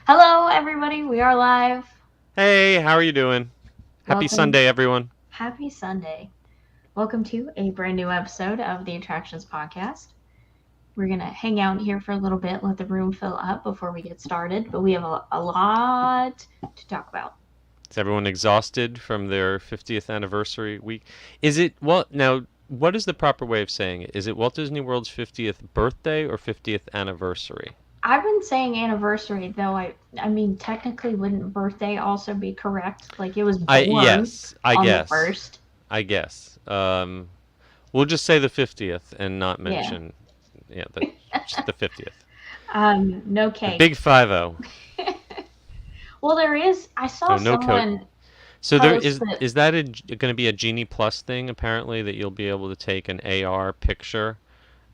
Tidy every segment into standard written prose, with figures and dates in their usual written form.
Hello, everybody. We are live. Hey, how are you doing? Happy Welcome. Sunday, everyone. Happy Sunday. Welcome to a brand new episode of the Attractions Podcast. We're going to hang out here for a little bit, let the room fill up before we get started, but we have a lot to talk about. Is everyone exhausted from their 50th anniversary week? Is it, well, now, what is the proper way of saying it? Is it Walt Disney World's 50th birthday or 50th anniversary? I've been saying anniversary, though I mean, technically, wouldn't birthday also be correct? Like, it was born Yes, I on the guess. 1st. I guess. We'll just say the 50th and not Yeah. mention, yeah, just the 50th. No The cake. big 50. Well, there is, I saw Oh, no coat. someone So there post is that, is that going to be a Genie Plus thing apparently that you'll be able to take an AR picture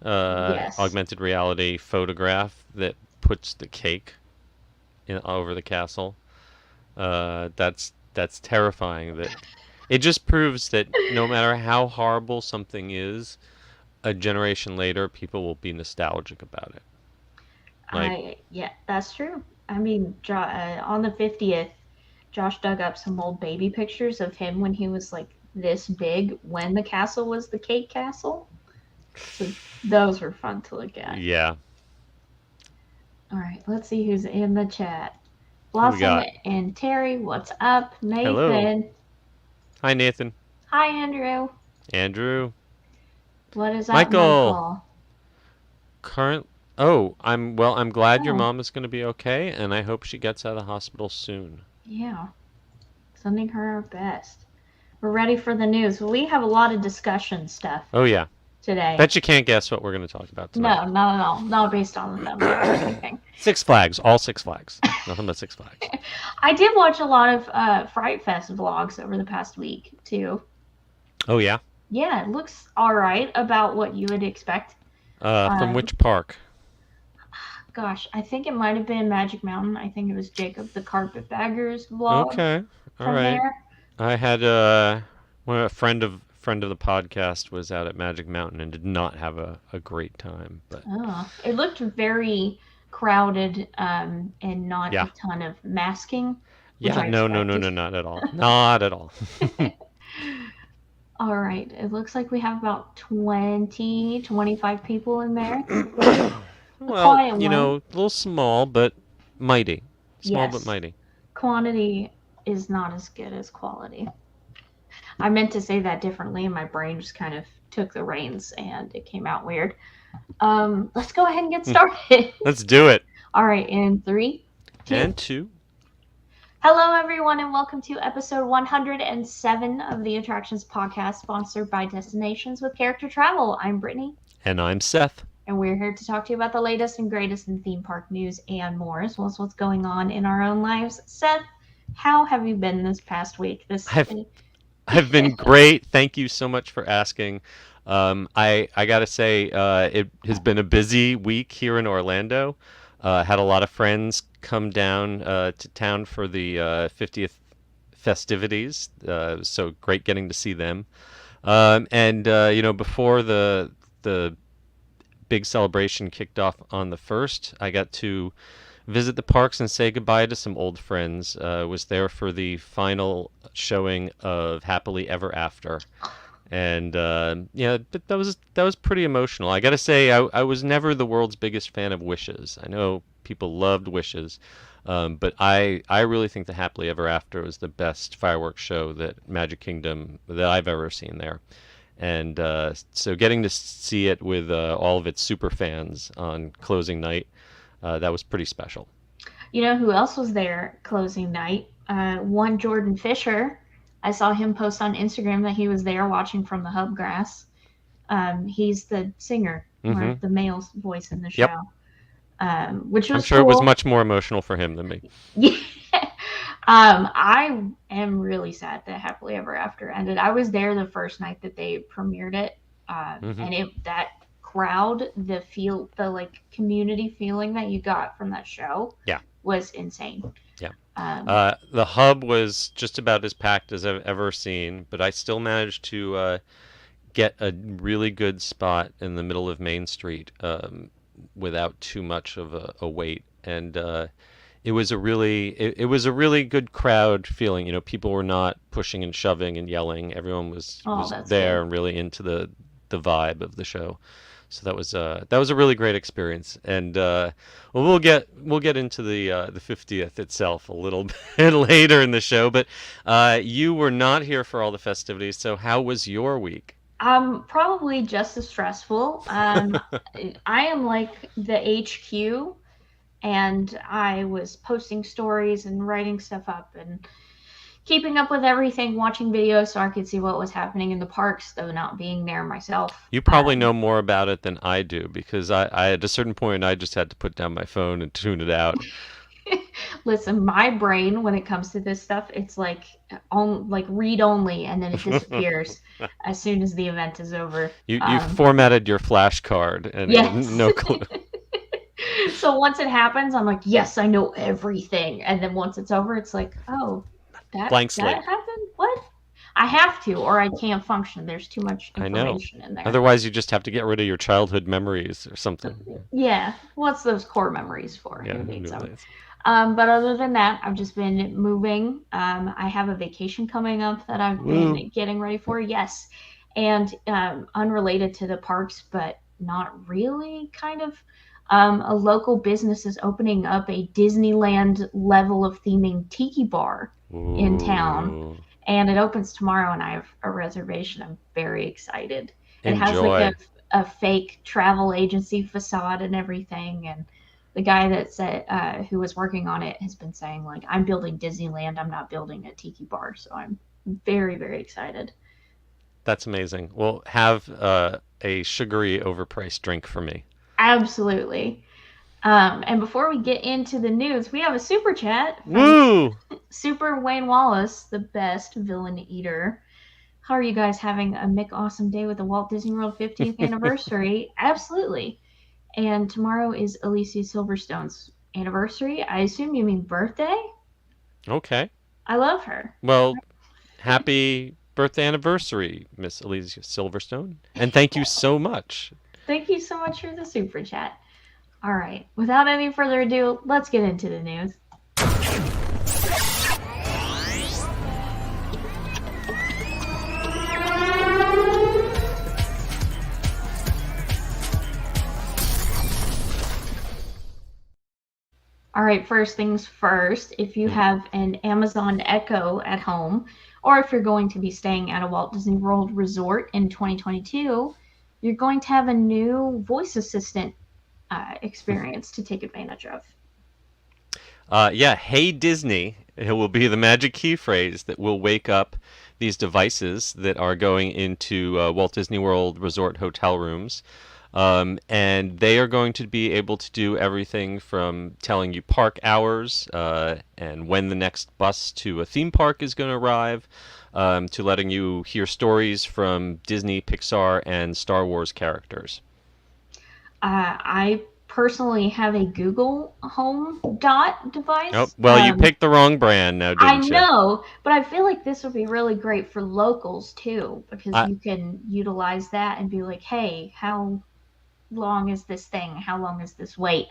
yes. augmented reality photograph that puts the cake over the castle. That's terrifying. That it just proves that no matter how horrible something is, a generation later, people will be nostalgic about it. Like, Yeah, that's true. I mean, on the 50th, Josh dug up some old baby pictures of him when he was like this big when the castle was the cake castle. So those were fun to look at. yeah, All right, let's see who's in the chat. who we Blossom got? and Terry, what's up? Hello, Nathan. hi Nathan, Hi, Andrew. Andrew, What is up, Michael. Michael? Current. Oh, I'm glad your Oh, mom is going to be okay, and I hope she gets out of the hospital soon. yeah. Sending her our best. We're ready for the news. We have a lot of discussion stuff Oh yeah, today. bet you can't guess what we're going to talk about tonight. No, not at all. Not based on the thumbnail or anything. Six Flags, all Six Flags, nothing but Six Flags. I did watch a lot of Fright Fest vlogs over the past week too. Oh yeah. Yeah, it looks all right about what you would expect. From Um, which park? Gosh, I think it might have been Magic Mountain. I think it was Jacob the Carpetbagger's vlog Okay, all from right. there. I had a friend of the podcast was out at Magic Mountain and did not have a great time. But Oh, it looked very crowded and not yeah, a ton of masking, which yeah, I no, no, no, expected. no, not at all, not at all. All right, it looks like we have about 20, 25 people in there. A Well, quiet one. a little small but mighty. Small but Yes, mighty. quantity is not as good as quality. I meant to say that differently, and my brain just kind of took the reins and it came out weird. Let's go ahead and get started. Let's do it. All right, in three, two. And two. Hello, everyone, and welcome to episode 107 of the Attractions Podcast, sponsored by Destinations with Character Travel. I'm Brittany, And I'm Seth. and we're here to talk to you about the latest and greatest in theme park news and more, as well as what's going on in our own lives. Seth, how have you been this past week? I've I've been great. Thank you so much for asking. I gotta say, it has been a busy week here in Orlando. Had a lot of friends come down to town for the 50th festivities. So great getting to see them. And before the big celebration kicked off on the first, I got to visit the parks and say goodbye to some old friends. Was there for the final showing of Happily Ever After, and yeah, but that was pretty emotional. I gotta say, I was never the world's biggest fan of Wishes. I know people loved Wishes, but I really think the Happily Ever After was the best fireworks show that Magic Kingdom that I've ever seen there. And so getting to see it with all of its super fans on closing night, that was pretty special. You know who else was there closing night? One Jordan Fisher. I saw him post on Instagram that he was there watching from the Hubgrass. He's the singer, or Hmm. the male voice in the Yep. show, which I'm was sure it was cool. much more emotional for him than me. Yeah. I am really sad that Happily Ever After ended. I was there the first night that they premiered it, Hmm. and that crowd, the like community feeling that you got from that show Yeah, was insane. yeah. Um, The hub was just about as packed as I've ever seen, but I still managed to get a really good spot in the middle of Main Street without too much of a wait. And it was a really good crowd feeling. You know, people were not pushing and shoving and yelling. Everyone Oh, was that's there good. and really into the vibe of the show. So that was a really great experience. And well, we'll get into the 50th itself a little bit later in the show. But you were not here for all the festivities. So how was your week? Probably just as stressful. I am like the HQ, and I was posting stories and writing stuff up and keeping up with everything, watching videos so I could see what was happening in the parks, though not being there myself. You probably know more about it than I do because I at a certain point I just had to put down my phone and tune it out. Listen, my brain when it comes to this stuff, it's like like read only, and then it disappears as soon as the event is over. You formatted your flash card and Yes. no clue. So once it happens, I'm like, yes, I know everything, and then once it's over, it's like, oh, Blank that slate. happened. What? I have to, or I can't function. There's too much I know. information in there. Otherwise, you just have to get rid of your childhood memories or something. Yeah, what's those core memories for? Yeah, Who who needs them? knows? But other than that, I've just been moving. I have a vacation coming up that I've Woo. been getting ready for. Yes, and unrelated to the parks, but not really. Kind of. A local business is opening up a Disneyland level of theming tiki bar in town, Ooh. and it opens tomorrow. And I have a reservation. I'm very excited. It has like Enjoy. a fake travel agency facade and everything, and the guy that said who was working on it has been saying like I'm building Disneyland, I'm not building a tiki bar, so I'm very excited. That's amazing. Well, have a sugary overpriced drink for me. Absolutely. And before we get into the news, we have a super chat from Woo! Super Wayne Wallace, the best villain eater. How are you guys having a Mick Awesome Day with the Walt Disney World 50th anniversary? Absolutely. And tomorrow is Alicia Silverstone's anniversary. I assume you mean birthday? Okay. I love her. Well, happy birthday anniversary, Miss Elise Silverstone. And thank you so much. Thank you so much for the super chat. All right, without any further ado, let's get into the news. All right, first things first, if you Mm. have an Amazon Echo at home, or if you're going to be staying at a Walt Disney World resort in 2022, you're going to have a new voice assistant experience to take advantage of. Yeah, hey Disney, it will be the magic key phrase that will wake up these devices that are going into Walt Disney World Resort hotel rooms. And they are going to be able to do everything from telling you park hours and when the next bus to a theme park is going to arrive, to letting you hear stories from Disney, Pixar, and Star Wars characters. I personally have a Google Home Dot Oh, device. well, you picked the wrong brand now, I didn't you? know, but I feel like this would be really great for locals too, because I, you can utilize that and be like, hey, how long is this thing? How long is this wait?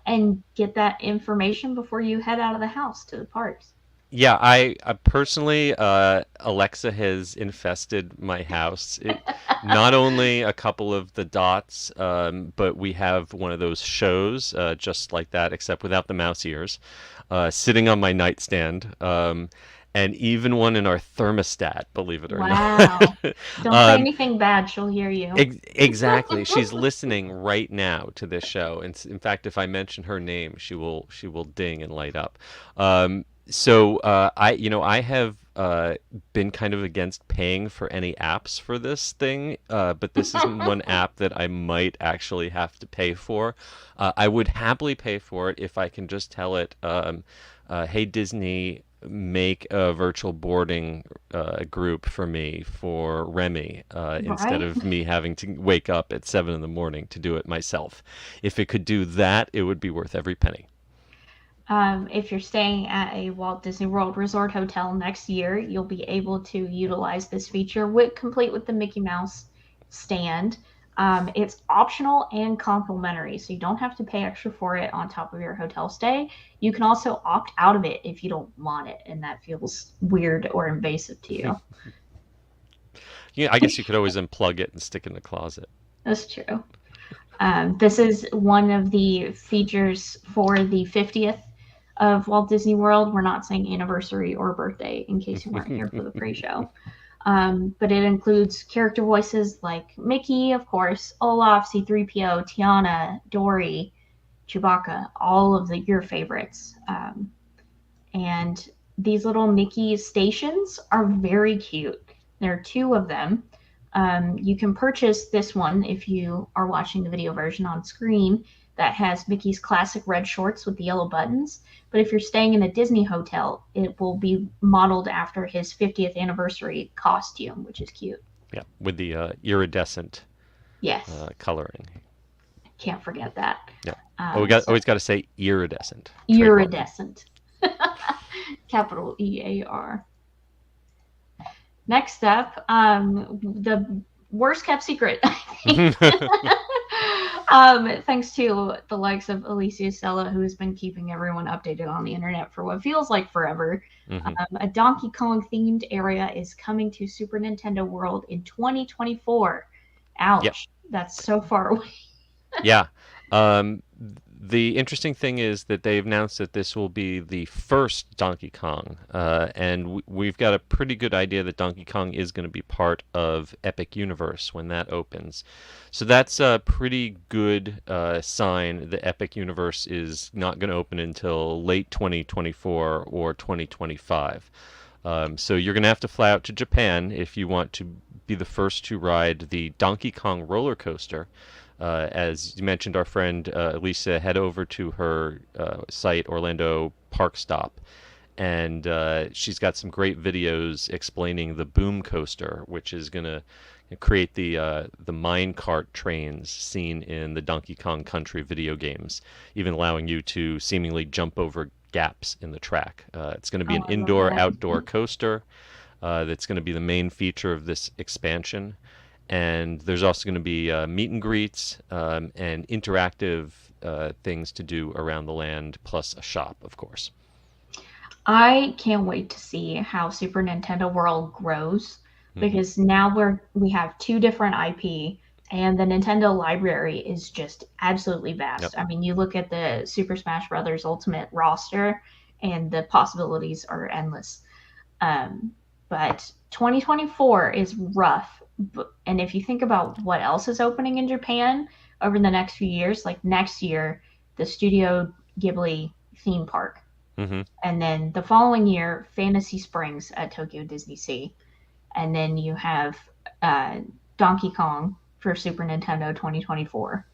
And get that information before you head out of the house to the parks. Yeah, I personally, Alexa has infested my house. Not only a couple of the dots, but we have one of those shows, just like that, except without the mouse ears, sitting on my nightstand, and even one in our thermostat, believe it or not. Wow. Don't say Um, anything bad, she'll hear you. exactly. She's listening right now to this show. And in fact, if I mention her name, she will ding and light up. I have been kind of against paying for any apps for this thing, but this is one app that I might actually have to pay for. I would happily pay for it if I can just tell it, "Hey Disney, make a virtual boarding group for me for Remy instead Right? of me having to wake up at 7 in the morning to do it myself. If it could do that, it would be worth every penny." If you're staying at a Walt Disney World Resort hotel next year, you'll be able to utilize this feature complete with the Mickey Mouse stand. It's optional and complimentary, so you don't have to pay extra for it on top of your hotel stay. You can also opt out of it if you don't want it, and that feels weird or invasive to you. Yeah, I guess you could always unplug it and stick it in the closet. That's true. This is one of the features for the 50th of Walt Disney World. We're not saying anniversary or birthday in case you weren't here for the pre-show. But it includes character voices like Mickey, of course, Olaf, C-3PO, Tiana, Dory, Chewbacca, all of your favorites. And these little Mickey stations are very cute. There are two of them. You can purchase this one if you are watching the video version on screen that has Mickey's classic red shorts with the yellow buttons. But if you're staying in a Disney hotel, it will be modeled after his 50th anniversary costume, which is cute. Yeah, with the iridescent Yes, coloring. can't forget that. Yeah. Oh, we got always got to say iridescent. Iridescent. Capital EAR. Next up, the worst kept secret, I think. Thanks to the likes of Alicia Stella, who has been keeping everyone updated on the internet for what feels like forever. A Donkey Kong themed area is coming to Super Nintendo World in 2024. Ouch. Yep. That's so far away. Yeah. The interesting thing is that they've announced that this will be the first Donkey Kong, and we've got a pretty good idea that Donkey Kong is going to be part of Epic Universe when that opens. So that's a pretty good sign that Epic Universe is not going to open until late 2024 or 2025. So you're going to have to fly out to Japan if you want to be the first to ride the Donkey Kong roller coaster. As you mentioned, our friend Elisa, head over to her site, Orlando Park Stop, and she's got some great videos explaining the Boom Coaster, which is going to create the mine cart trains seen in the Donkey Kong Country video games, even allowing you to seemingly jump over gaps in the track. It's going to be an indoor-outdoor coaster that's going to be the main feature of this expansion. And there's also going to be meet and greets and interactive things to do around the land, plus a shop, of course. I can't wait to see how Super Nintendo World grows, because now we have two different IP, and the Nintendo library is just absolutely vast. Yep. I mean, you look at the Super Smash Bros. Ultimate roster, and the possibilities are endless. But 2024 is rough. And if you think about what else is opening in Japan over the next few years, like next year, the Studio Ghibli theme park. And then the following year, Fantasy Springs at Tokyo Disney Sea. And then you have Donkey Kong for Super Nintendo 2024.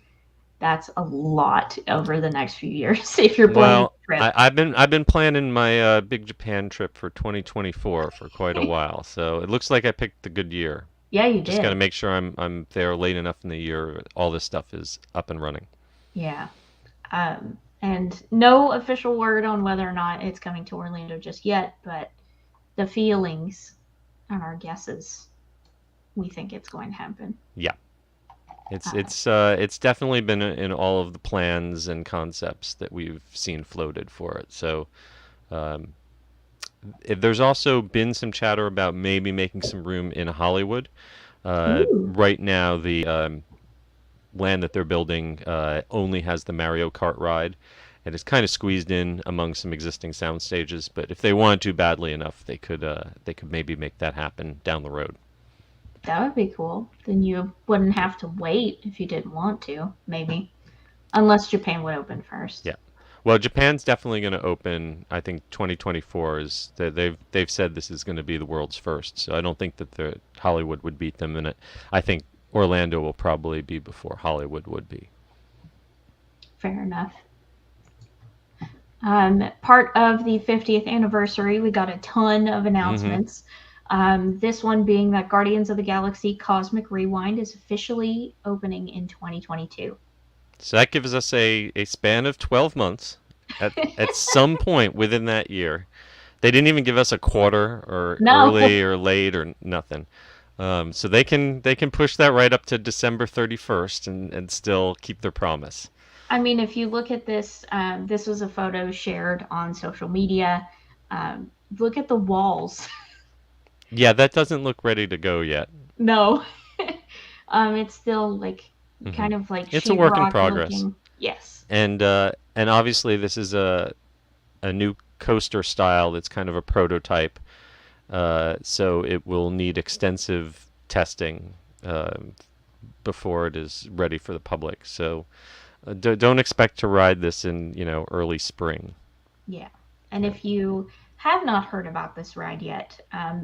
That's a lot over the next few years if you're planning a trip. I've been planning my big Japan trip for 2024 for quite a while, so it looks like I picked the good year. Yeah, you Just got to make sure I'm there late enough in the year. All this stuff is up and running. Yeah. And no official word on whether or not it's coming to Orlando just yet, but the feelings and our guesses, we think it's going to happen. Yeah. It's definitely been in all of the plans and concepts that we've seen floated for it. So there's also been some chatter about maybe making some room in Hollywood. Right now, the land that they're building only has the Mario Kart ride, and it's kind of squeezed in among some existing sound stages. But if they wanted to badly enough, they could maybe make that happen down the road. That would be cool. Then you wouldn't have to wait if you didn't want to, maybe. Unless Japan would open first. Yeah. Well, Japan's definitely going to open. I think 2024 is they've said this is going to be the world's first. So I don't think that the Hollywood would beat them in it. I think Orlando will probably be before Hollywood would be. Fair enough. Part of the 50th anniversary, we got a ton of announcements. This one being that Guardians of the Galaxy Cosmic Rewind is officially opening in 2022. So that gives us a span of 12 months at some point within that year. They didn't even give us a quarter or early or late or nothing. So they can push that right up to December 31st and still keep their promise. I mean, if you look at this, this was a photo shared on social media. Look at the walls. Yeah, that doesn't look ready to go yet. No, it's still like Hmm. kind of like It's a work in sheetrock progress, looking. Yes. and obviously this is a new coaster style that's kind of a prototype. So it will need extensive testing uh, before it is ready for the public. So don't expect to ride this in early spring. Yeah. And Yeah. if you have not heard about this ride yet,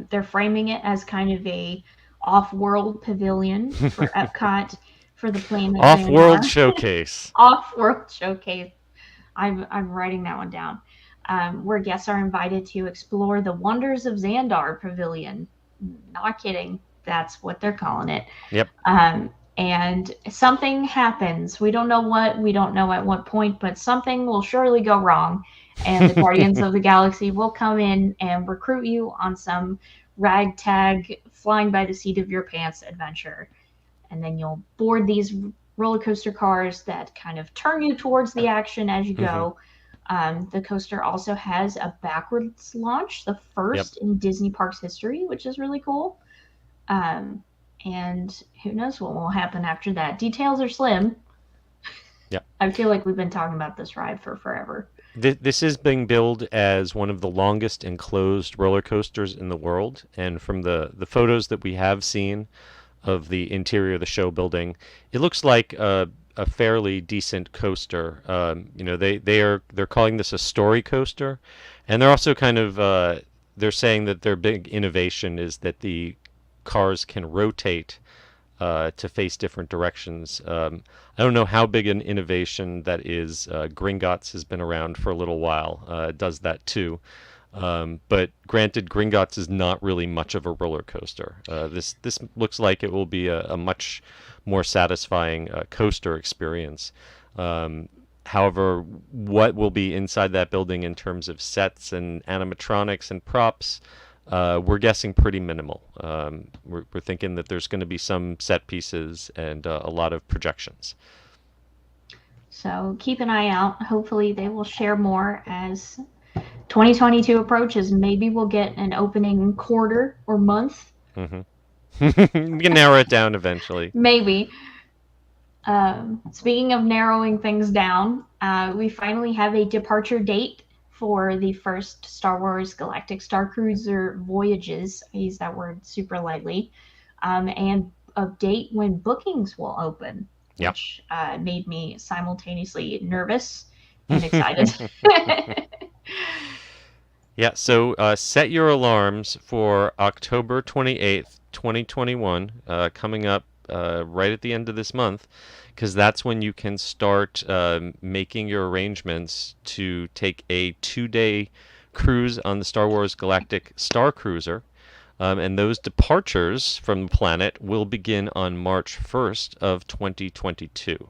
they're framing it as kind of a off-world pavilion for Epcot for the Planet Off-world Xandar. showcase. Off-world showcase. I'm writing that one down. Where guests are invited to explore the wonders of Xandar Pavilion. Not kidding. That's what they're calling it. Yep. And something happens. We don't know what, we don't know at what point, but something will surely go wrong. And the Guardians of the Galaxy will come in and recruit you on some ragtag, flying by the seat of your pants adventure. And then you'll board these roller coaster cars that kind of turn you towards the action as you Hmm. go. The coaster also has a backwards launch, the Yep. first in Disney Parks history, which is really cool. Um, and who knows what will happen after that. Details are slim. Yep. I feel like we've been talking about this ride for forever. This is being billed as one of the longest enclosed roller coasters in the world, and from the photos that we have seen of the interior of the show building, it looks like a fairly decent coaster. They're calling this a story coaster, and they're also kind of they're saying that their big innovation is that the cars can rotate to face different directions. I don't know how big an innovation that is. Gringotts has been around for a little while. It does that too. But granted, Gringotts is not really much of a roller coaster. This looks like it will be a much more satisfying coaster experience. Um, However, what will be inside that building in terms of sets and animatronics and props, we're guessing pretty minimal. We're thinking that there's going to be some set pieces and a lot of projections. So keep an eye out. Hopefully, they will share more as 2022 approaches. Maybe we'll get an opening quarter or month. Hmm. We can narrow it down eventually. Maybe. Speaking of narrowing things down, we finally have a departure date for the first Star Wars Galactic Star Cruiser voyages. I use that word super lightly. And a date when bookings will open, Yep. which made me simultaneously nervous and excited. Yeah, so set your alarms for October 28th, 2021, coming up right at the end of this month, because that's when you can start making your arrangements to take a 2-day cruise on the Star Wars Galactic Star Cruiser. And those departures from the planet will begin on March 1st of 2022.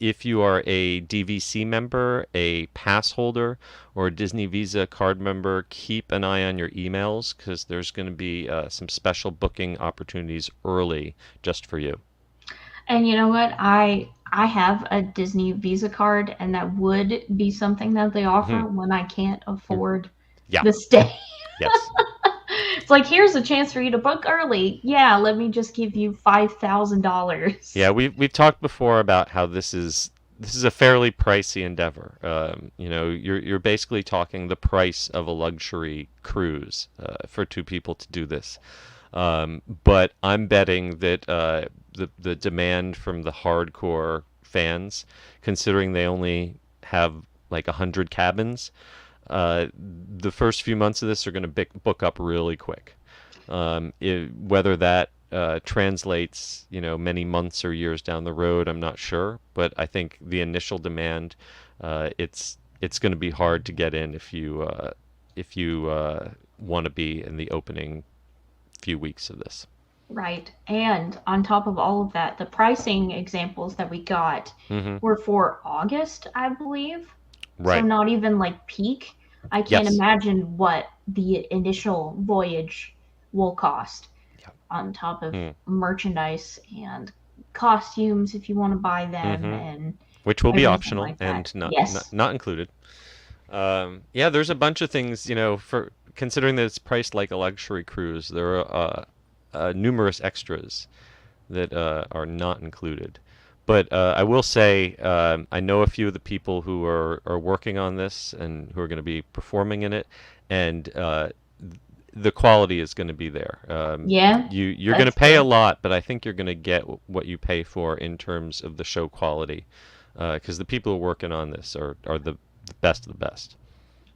If you are a DVC member, a pass holder, or a Disney Visa card member, keep an eye on your emails because there's going to be some special booking opportunities early just for you. And you know what? I have a Disney Visa card, and that would be something that they offer Mhm. when I can't You're- afford Yeah, the stay. yes. It's like, here's a chance for you to book early. Yeah, let me just give you $5,000. Yeah, we've talked before about how this is a fairly pricey endeavor. You're basically talking the price of a luxury cruise for two people to do this. But I'm betting that the demand from the hardcore fans, considering they only have like 100 cabins, the first few months of this are going to book up really quick. Whether that translates, many months or years down the road, I'm not sure. But I think the initial demand, it's going to be hard to get in if you want to be in the opening few weeks of this. Right. And on top of all of that, the pricing examples that we got Hmm. were for August, I believe. So Right. not even like peak. I can't Yes. imagine what the initial voyage will cost. Yeah. on top of Hmm. merchandise and costumes if you want to buy them Mm-hmm. and Which will be everything optional like that. and not not, Yes. not included. Yeah, there's a bunch of things, for considering that it's priced like a luxury cruise. There are numerous extras that are not included. But I will say, I know a few of the people who are working on this and who are going to be performing in it, and the quality is going to be there. Yeah, You're going to that's pay a good. lot, but I think you're going to get what you pay for in terms of the show quality, because the people who are working on this are the best of the best.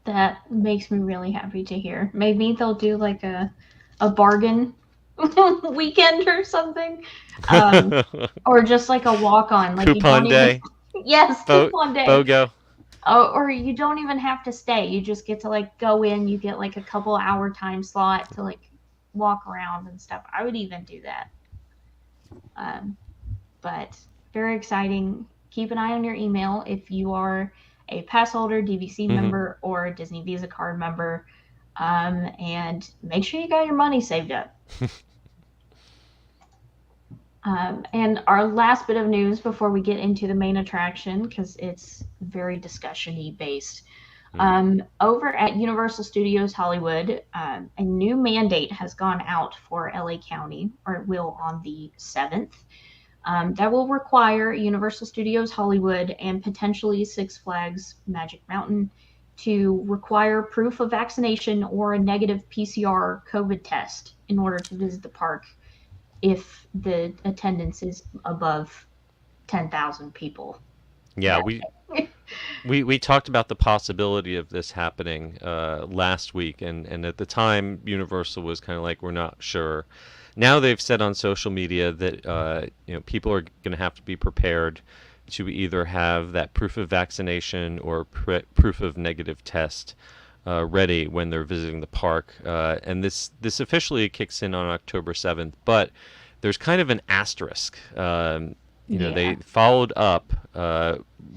That makes me really happy to hear. Maybe they'll do like a bargain weekend or something. Um, or just like a walk on. Like you don't Coupon even day, yes, Bo coupon day. BOGO. Oh, or you don't even have to stay. You just get to like go in, you get like a couple hour time slot to like walk around and stuff. I would even do that. Um, but very exciting. Keep an eye on your email if you are a pass holder, DVC Hmm. member, or a Disney Visa card member. And make sure you got your money saved up. And our last bit of news before we get into the main attraction, because it's very discussion-y based. Over at Universal Studios Hollywood, a new mandate has gone out for LA County, or it will on the 7th. That will require Universal Studios Hollywood and potentially Six Flags Magic Mountain to require proof of vaccination or a negative PCR COVID test in order to visit the park if the attendance is above 10,000 people Yeah, that we day. We talked about the possibility of this happening last week, and at the time, Universal was kind of like, we're not sure. Now they've said on social media that people are going to have to be prepared to either have that proof of vaccination or proof of negative test ready when they're visiting the park. And this officially kicks in on October 7th, but there's kind of an asterisk. They Yeah. followed up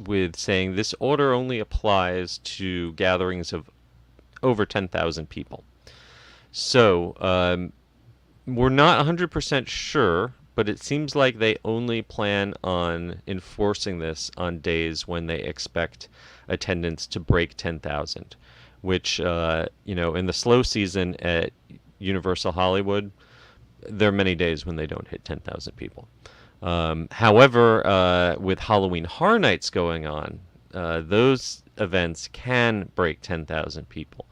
with saying this order only applies to gatherings of over 10,000 people. So we're not 100% sure, but it seems like they only plan on enforcing this on days when they expect attendance to break 10,000, which, in the slow season at Universal Hollywood, there are many days when they don't hit 10,000 people. However, with Halloween Horror Nights going on, those events can break 10,000 people.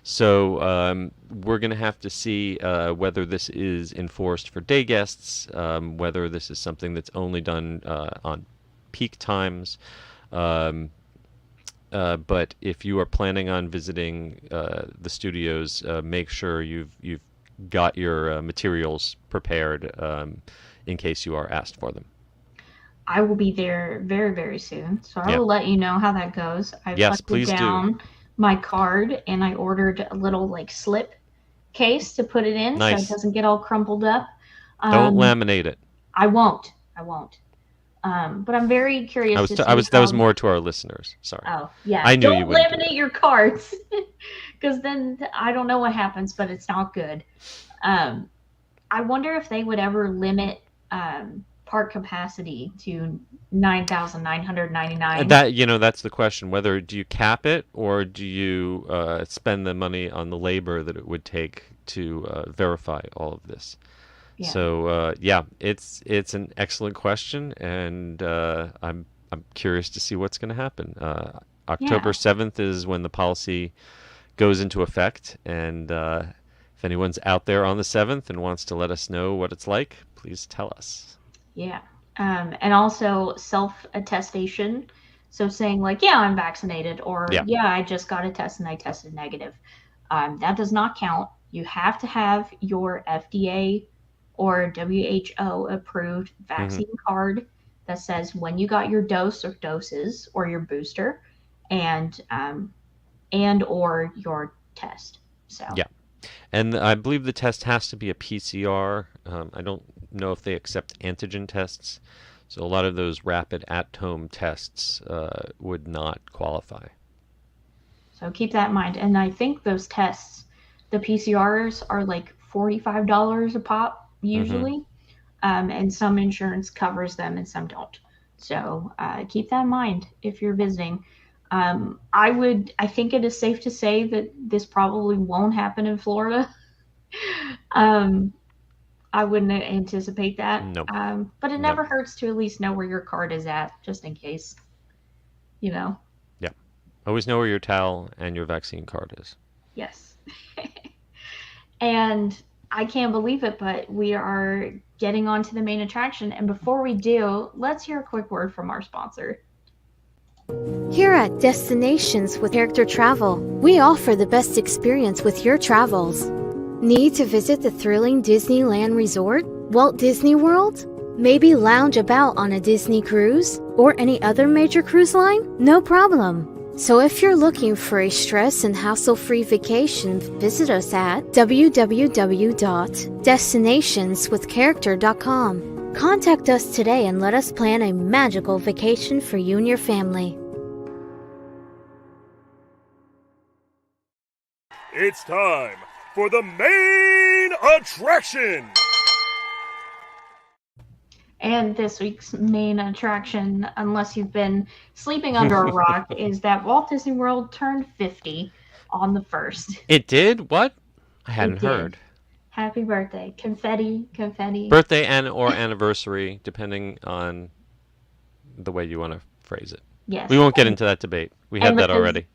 So we're going to have to see whether this is enforced for day guests, whether this is something that's only done on peak times. Um, but if you are planning on visiting the studios, make sure you've got your materials prepared in case you are asked for them. I will be there very, very soon. So I Yeah. will let you know how that goes. I've Yes, hunted please do. down my card and I ordered a little like slip case to put it in so it Nice. doesn't get all crumpled up. Don't Um, laminate it. I won't. I won't. But I'm very I curious was to t- I see was that was how. more to our listeners. Sorry. Oh, yeah. I knew you Don't wouldn't do laminate that. your cards because then I don't know what happens, but it's not good. Um, I wonder if they would ever limit park capacity to And 9,999. that's the question. Whether do you cap it or do you spend the money on the labor that it would take to verify all of this? Yeah. So yeah, it's an excellent question, and I'm curious to see what's going to happen. October Yeah. 7th is when the policy goes into effect, and if anyone's out there on the 7th and wants to let us know what it's like, please tell us. Yeah. And also self attestation. So saying, like, yeah, I'm vaccinated, or Yeah. yeah, I just got a test and I tested negative. That does not count. You have to have your FDA or WHO approved Hmm. vaccine card that says when you got your dose or doses or your booster and or your test. So Yeah. And I believe the test has to be a PCR. I don't know if they accept antigen tests. So a lot of those rapid at-home tests would not qualify. so keep that in mind. And I think those tests, the PCRs are like $45 a pop. Mm-hmm. usually, and some insurance covers them and some don't. So keep that in mind if you're visiting. I think it is safe to say that this probably won't happen in Florida. um, I wouldn't anticipate that. Nope. But it Nope. never hurts to at least know where your card is at, just in case, you know. Yeah. Always know where your towel and your vaccine card is. Yes. And I can't believe it, but we are getting on to the main attraction. And before we do, let's hear a quick word from our sponsor. Here at Destinations with Character Travel, we offer the best experience with your travels. Need to visit the thrilling Disneyland Resort, Walt Disney World? Maybe lounge about on a Disney cruise or any other major cruise line? No problem. So if you're looking for a stress and hassle-free vacation, visit us at www.destinationswithcharacter.com. Contact us today and let us plan a magical vacation for you and your family. It's time for the main attraction! And this week's main attraction, unless you've been sleeping under a rock, is that Walt Disney World turned 50 on the 1st. It did? What? I It hadn't did. heard. Happy birthday. Confetti, confetti. Birthday and or anniversary, depending on the way you want to phrase it. Yes. We won't get into that debate. We had that already.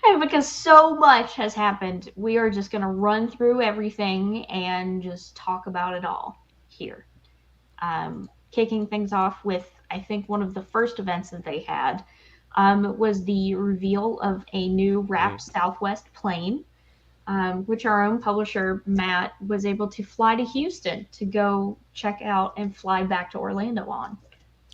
And because so much has happened, we are just going to run through everything and just talk about it all here. Kicking things off with, I think, one of the first events that they had was the reveal of a new wrapped Southwest plane, which our own publisher, Matt, was able to fly to Houston to go check out and fly back to Orlando on.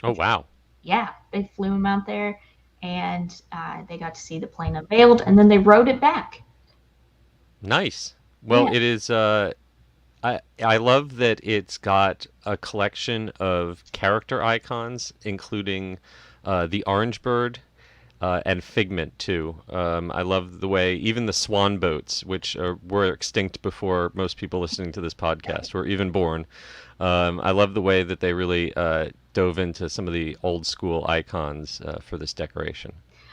Oh, wow. Yeah, they flew him out there, and they got to see the plane unveiled, and then they rode it back. Nice. Well, Yeah. it is. I love that it's got a collection of character icons, including the orange bird and Figment too. I love the way even the swan boats, which were extinct before most people listening to this podcast were even born. I love the way that they really dove into some of the old school icons for this decoration.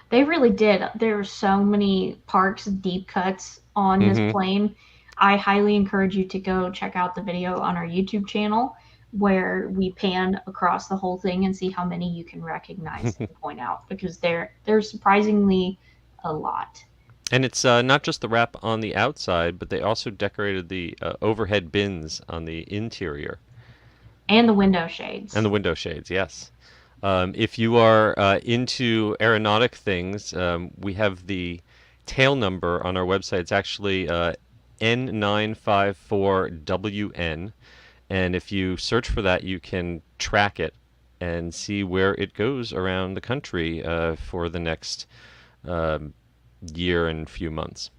They really did. There were so many parks deep cuts on this Mm-hmm. plane. I highly encourage you to go check out the video on our YouTube channel where we pan across the whole thing and see how many you can recognize and point out, because there's surprisingly a lot. And it's not just the wrap on the outside, but they also decorated the overhead bins on the interior. And the window shades. And the window shades, yes. If you are into aeronautic things, we have the tail number on our website. It's actually N954WN. And if you search for that, you can track it and see where it goes around the country for the next year and few months.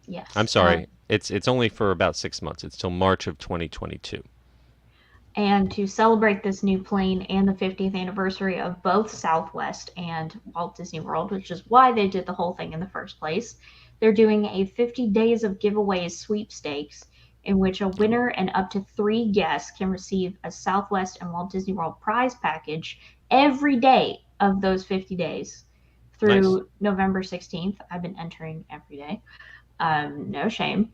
Yes. I'm sorry, it's only for about 6 months. It's till March of 2022. And to celebrate this new plane and the 50th anniversary of both Southwest and Walt Disney World, which is why they did the whole thing in the first place, they're doing a 50 days of giveaways sweepstakes in which a winner and up to 3 guests can receive a Southwest and Walt Disney World prize package every day of those 50 days through Nice. November 16th. I've been entering every day. No shame.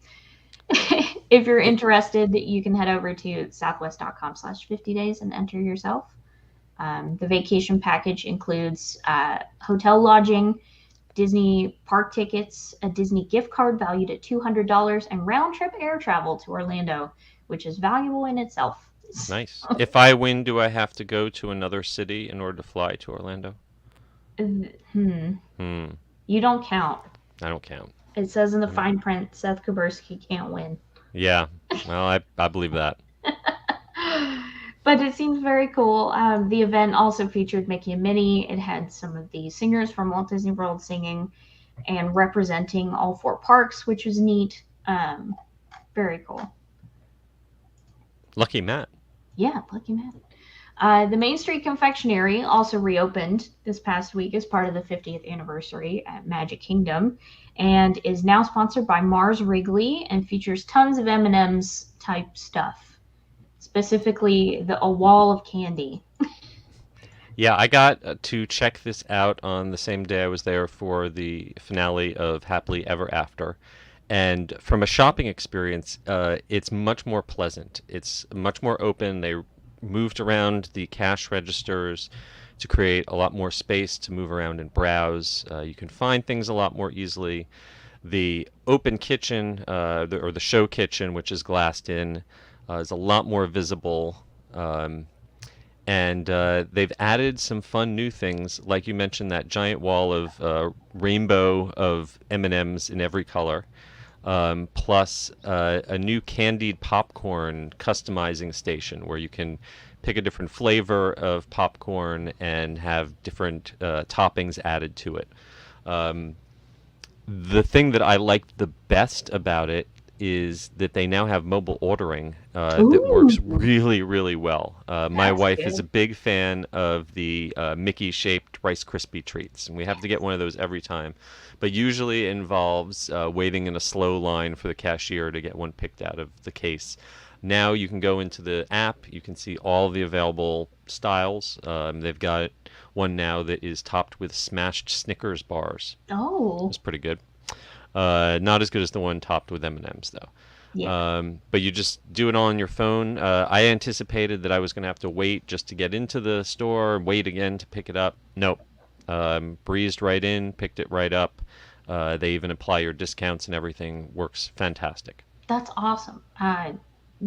If you're interested, you can head over to southwest.com/50 days and enter yourself. The vacation package includes hotel lodging, Disney park tickets, a Disney gift card valued at $200, and round-trip air travel to Orlando, which is valuable in itself. Nice. If I win, do I have to go to another city in order to fly to Orlando? Hmm. Hmm. You don't count. I don't count. It says in the fine print, Seth Kuberski can't win. Yeah. Well, I believe that. But it seems very cool. The event also featured Mickey and Minnie. It had some of the singers from Walt Disney World singing and representing all 4 parks, which was neat. Very cool. Lucky Matt. Yeah, lucky man. The Main Street Confectionery also reopened this past week as part of the 50th anniversary at Magic Kingdom, and is now sponsored by Mars Wrigley and features tons of M&M's type stuff. specifically a wall of candy. Yeah, I got to check this out on the same day I was there for the finale of Happily Ever After. And from a shopping experience, it's much more pleasant. It's much more open. They moved around the cash registers to create a lot more space to move around and browse. You can find things a lot more easily. The open kitchen, or the show kitchen, which is glassed in, is a lot more visible. And they've added some fun new things, like you mentioned, that giant wall of rainbow of M&Ms in every color, plus a new candied popcorn customizing station where you can pick a different flavor of popcorn and have different toppings added to it. The thing that I liked the best about it is that they now have mobile ordering that works Ooh, really, really well. My that's wife is a good. big fan of the Mickey-shaped Rice Krispie treats, and we have to get one of those every time. But usually it involves waiting in a slow line for the cashier to get one picked out of the case. Now you can go into the app, you can see all the available styles. They've got one now that is topped with smashed Snickers bars. Oh, It's pretty good. Not as good as the one topped with M&Ms though. yeah. But you just do it all on your phone. I anticipated that I was going to have to wait just to get into the store, wait again to pick it up. Nope. Breezed right in, picked it right up. They even apply your discounts and everything. Works fantastic. That's awesome.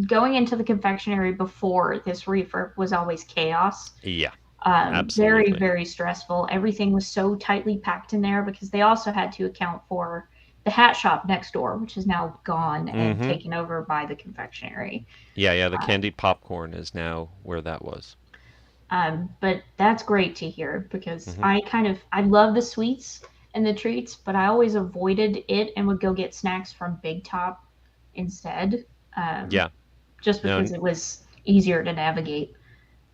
Going into the confectionery before this refurb was always chaos. Yeah, Very, absolutely. very stressful. Everything was so tightly packed in there because they also had to account for the hat shop next door, which is now gone and Mm-hmm. taken over by the confectionery. Yeah, the Uh, candied popcorn is now where that was. but that's great to hear because Hmm. I love the sweets and the treats, but I always avoided it and would go get snacks from Big Top instead, um, Yeah. just No, because it was easier to navigate.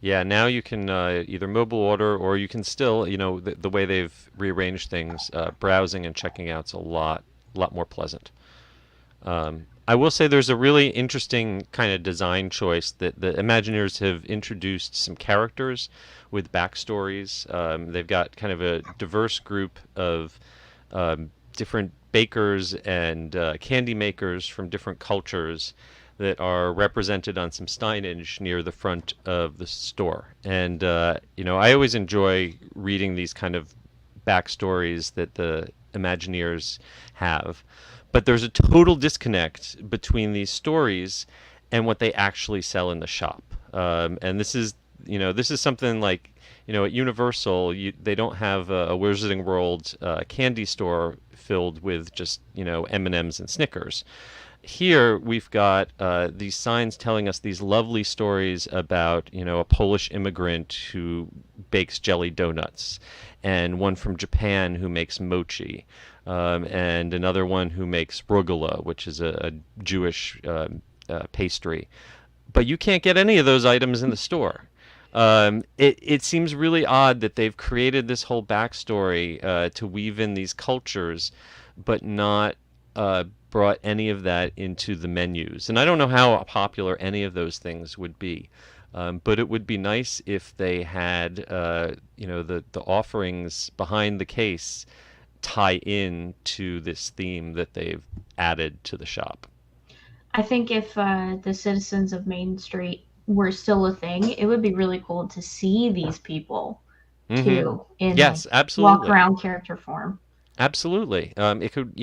yeah, now you can either mobile order or you can still, the way they've rearranged things, browsing and checking out's a lot more pleasant. I will say there's a really interesting kind of design choice that the Imagineers have introduced some characters with backstories. They've got kind of a diverse group of different bakers and candy makers from different cultures that are represented on some signage near the front of the store. And I always enjoy reading these kind of backstories that the Imagineers have. But there's a total disconnect between these stories and what they actually sell in the shop. And this is something like, at Universal, they don't have a Wizarding World candy store filled with just, M&Ms and M's and Snickers. Here we've got these signs telling us these lovely stories about a Polish immigrant who bakes jelly donuts, and one from Japan who makes mochi, and another one who makes rugula, which is a Jewish pastry. But you can't get any of those items in the store. It seems really odd that they've created this whole backstory to weave in these cultures, but not brought any of that into the menus. And I don't know how popular any of those things would be. But it would be nice if they had, the offerings behind the case tie in to this theme that they've added to the shop. I think if the citizens of Main Street were still a thing, it would be really cool to see these people Hmm. too in like Yes, walk absolutely. around character form. Absolutely. It could,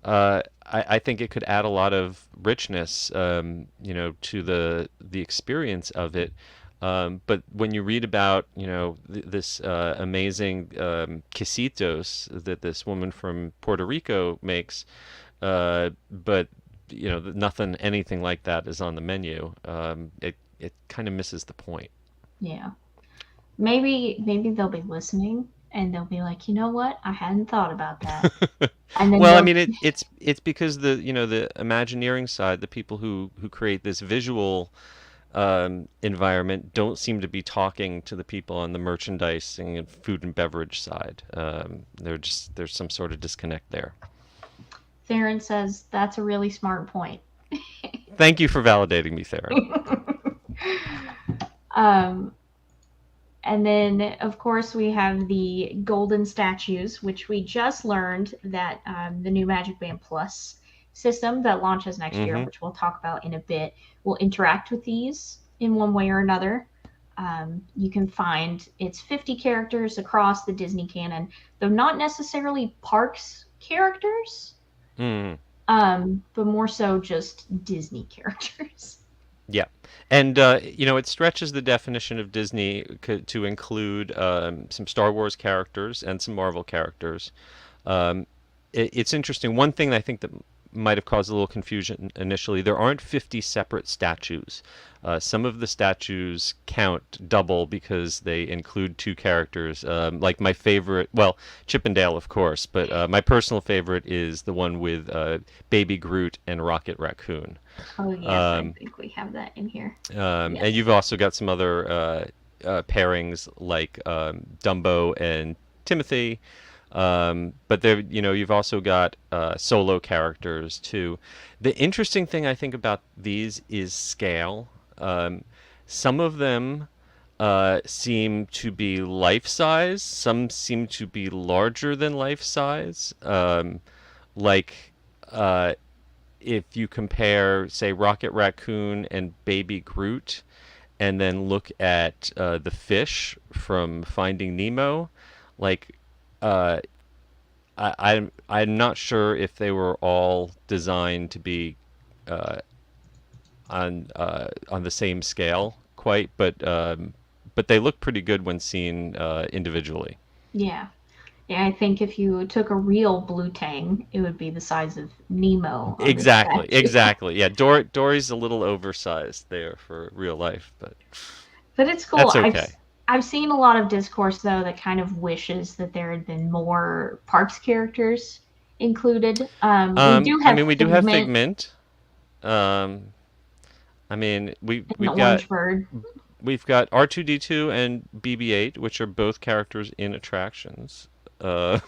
I think it could add a lot of richness, to the experience of it. But when you read about, this amazing quesitos that this woman from Puerto Rico makes, but nothing, anything like that is on the menu. It kind of misses the point. Yeah. Maybe they'll be listening and they'll be like, you know what? I hadn't thought about that. And then Well, I they'll mean, it's because the Imagineering side, the people who create this visual environment, don't seem to be talking to the people on the merchandising and food and beverage side. There's some sort of disconnect there. Theron says that's a really smart point. Thank you for validating me, Theron. um, and then, of course, we have the golden statues, which we just learned that the new Magic Band Plus system that launches next year, Mm-hmm. which we'll talk about in a bit, will interact with these in one way or another. You can find it's 50 characters across the Disney canon, though not necessarily parks characters, Mm. but more so just Disney characters. Yeah, and it stretches the definition of Disney to include some Star Wars characters and some Marvel characters. It's interesting. One thing I think that might have caused a little confusion initially, there aren't 50 separate statues. Some of the statues count double because they include two characters. Like my favorite, well, Chip and Dale, of course, but my personal favorite is the one with Baby Groot and Rocket Raccoon. Oh yes, I think we have that in here. Yes. And you've also got some other pairings like Dumbo and Timothy. But there, you've also got solo characters too. The interesting thing I think about these is scale. Some of them seem to be life size. Some seem to be larger than life size. Like if you compare, say, Rocket Raccoon and Baby Groot, and then look at the fish from Finding Nemo, like I'm not sure if they were all designed to be on the same scale quite, but they look pretty good when seen individually. Yeah. Yeah, I think if you took a real blue tang, it would be the size of Nemo. Exactly. Yeah, Dory's a little oversized there for real life, but it's cool. That's okay. I've seen a lot of discourse though that kind of wishes that there had been more parks characters included. We do have Figment. We've got R2D2 and BB-8, which are both characters in attractions. And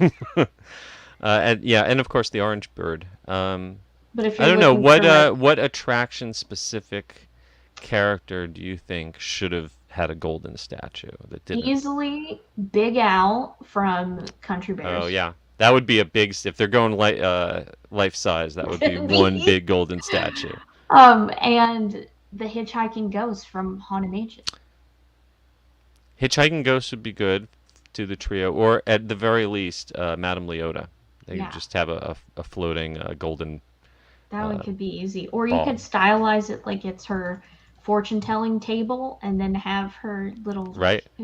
of course the Orange Bird. But if I don't know what attraction specific character do you think should have had a golden statue that didn't? Easily Big Al from Country Bears. Oh yeah, that would be a big. If they're going life size, that would be one big golden statue. And the Hitchhiking Ghost from Haunted Mansion. Hitchhiking Ghost would be good to the trio, or at the very least, Madame Leota. They just have a floating golden. That one could be easy. Or you ball. could stylize it like it's her fortune-telling table and then have her little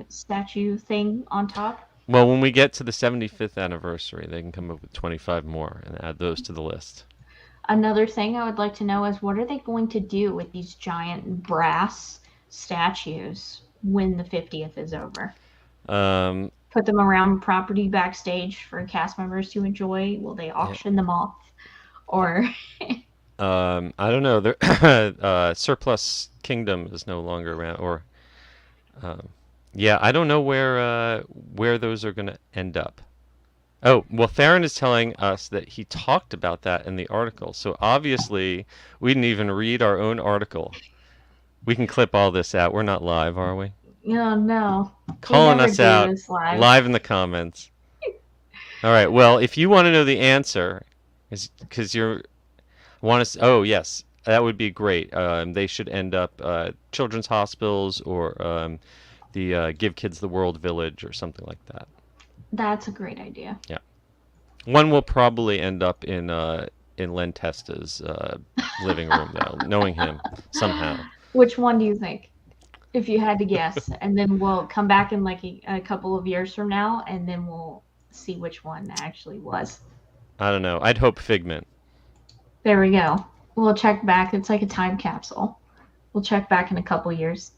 statue thing on top. Well, when we get to the 75th anniversary, they can come up with 25 more and add those to the list. Another thing I would like to know is what are they going to do with these giant brass statues when the 50th is over? Put them around property backstage for cast members to enjoy? Will they auction them off? Or I don't know. Surplus Kingdom is no longer around, or I don't know where those are going to end up. Oh, well, Theron is telling us that he talked about that in the article. So obviously, we didn't even read our own article. We can clip all this out. We're not live, are we? No. Calling us out live in the comments. All right. Well, if you want to know the answer, because oh yes, that would be great. They should end up children's hospitals or the Give Kids the World Village or something like that. That's a great idea. Yeah, one will probably end up in Len Testa's living room, though, knowing him somehow. Which one do you think, if you had to guess? And then we'll come back in like a couple of years from now, and then we'll see which one actually was. I don't know. I'd hope Figment. There we go. We'll check back. It's like a time capsule. We'll check back in a couple years.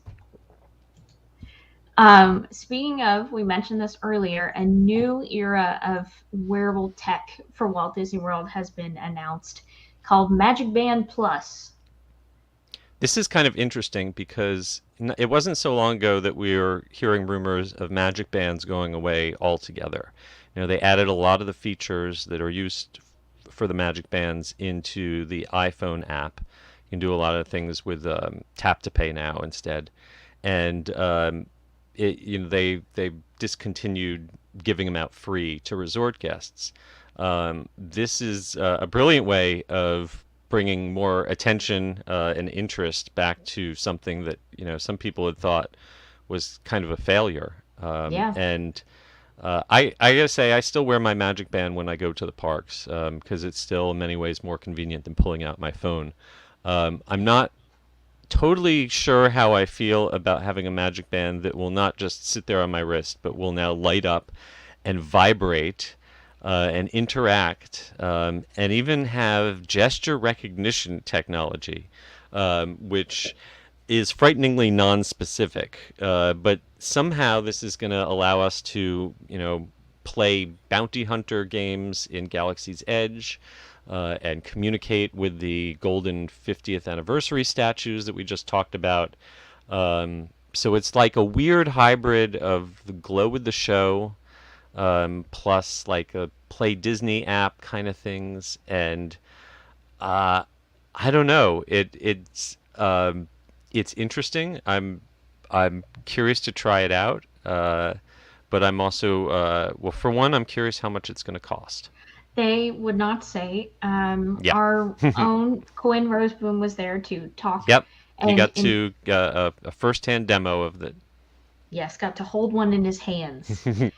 Speaking of, we mentioned this earlier, a new era of wearable tech for Walt Disney World has been announced called Magic Band Plus. This is kind of interesting because it wasn't so long ago that we were hearing rumors of Magic Bands going away altogether. They added a lot of the features that are used for the Magic Bands into the iPhone app. You can do a lot of things with tap to pay now instead. And they discontinued giving them out free to resort guests. This is a brilliant way of bringing more attention and interest back to something that some people had thought was kind of a failure. Yeah. And I gotta say, I still wear my Magic Band when I go to the parks because it's still in many ways more convenient than pulling out my phone. I'm not totally sure how I feel about having a Magic Band that will not just sit there on my wrist, but will now light up and vibrate and interact and even have gesture recognition technology, which is frighteningly non-specific. But somehow this is going to allow us to, play bounty hunter games in Galaxy's Edge and communicate with the golden 50th anniversary statues that we just talked about. So it's like a weird hybrid of the Glow with the Show plus like a Play Disney app kind of things. And I don't know. It's interesting. I'm curious to try it out. But I'm also well, for one, I'm curious how much it's going to cost. They would not say. Yeah. Our own Quinn Roseboom was there to talk. Yep. He And, got and to a first-hand demo of the. yes, got to hold one in his hands. They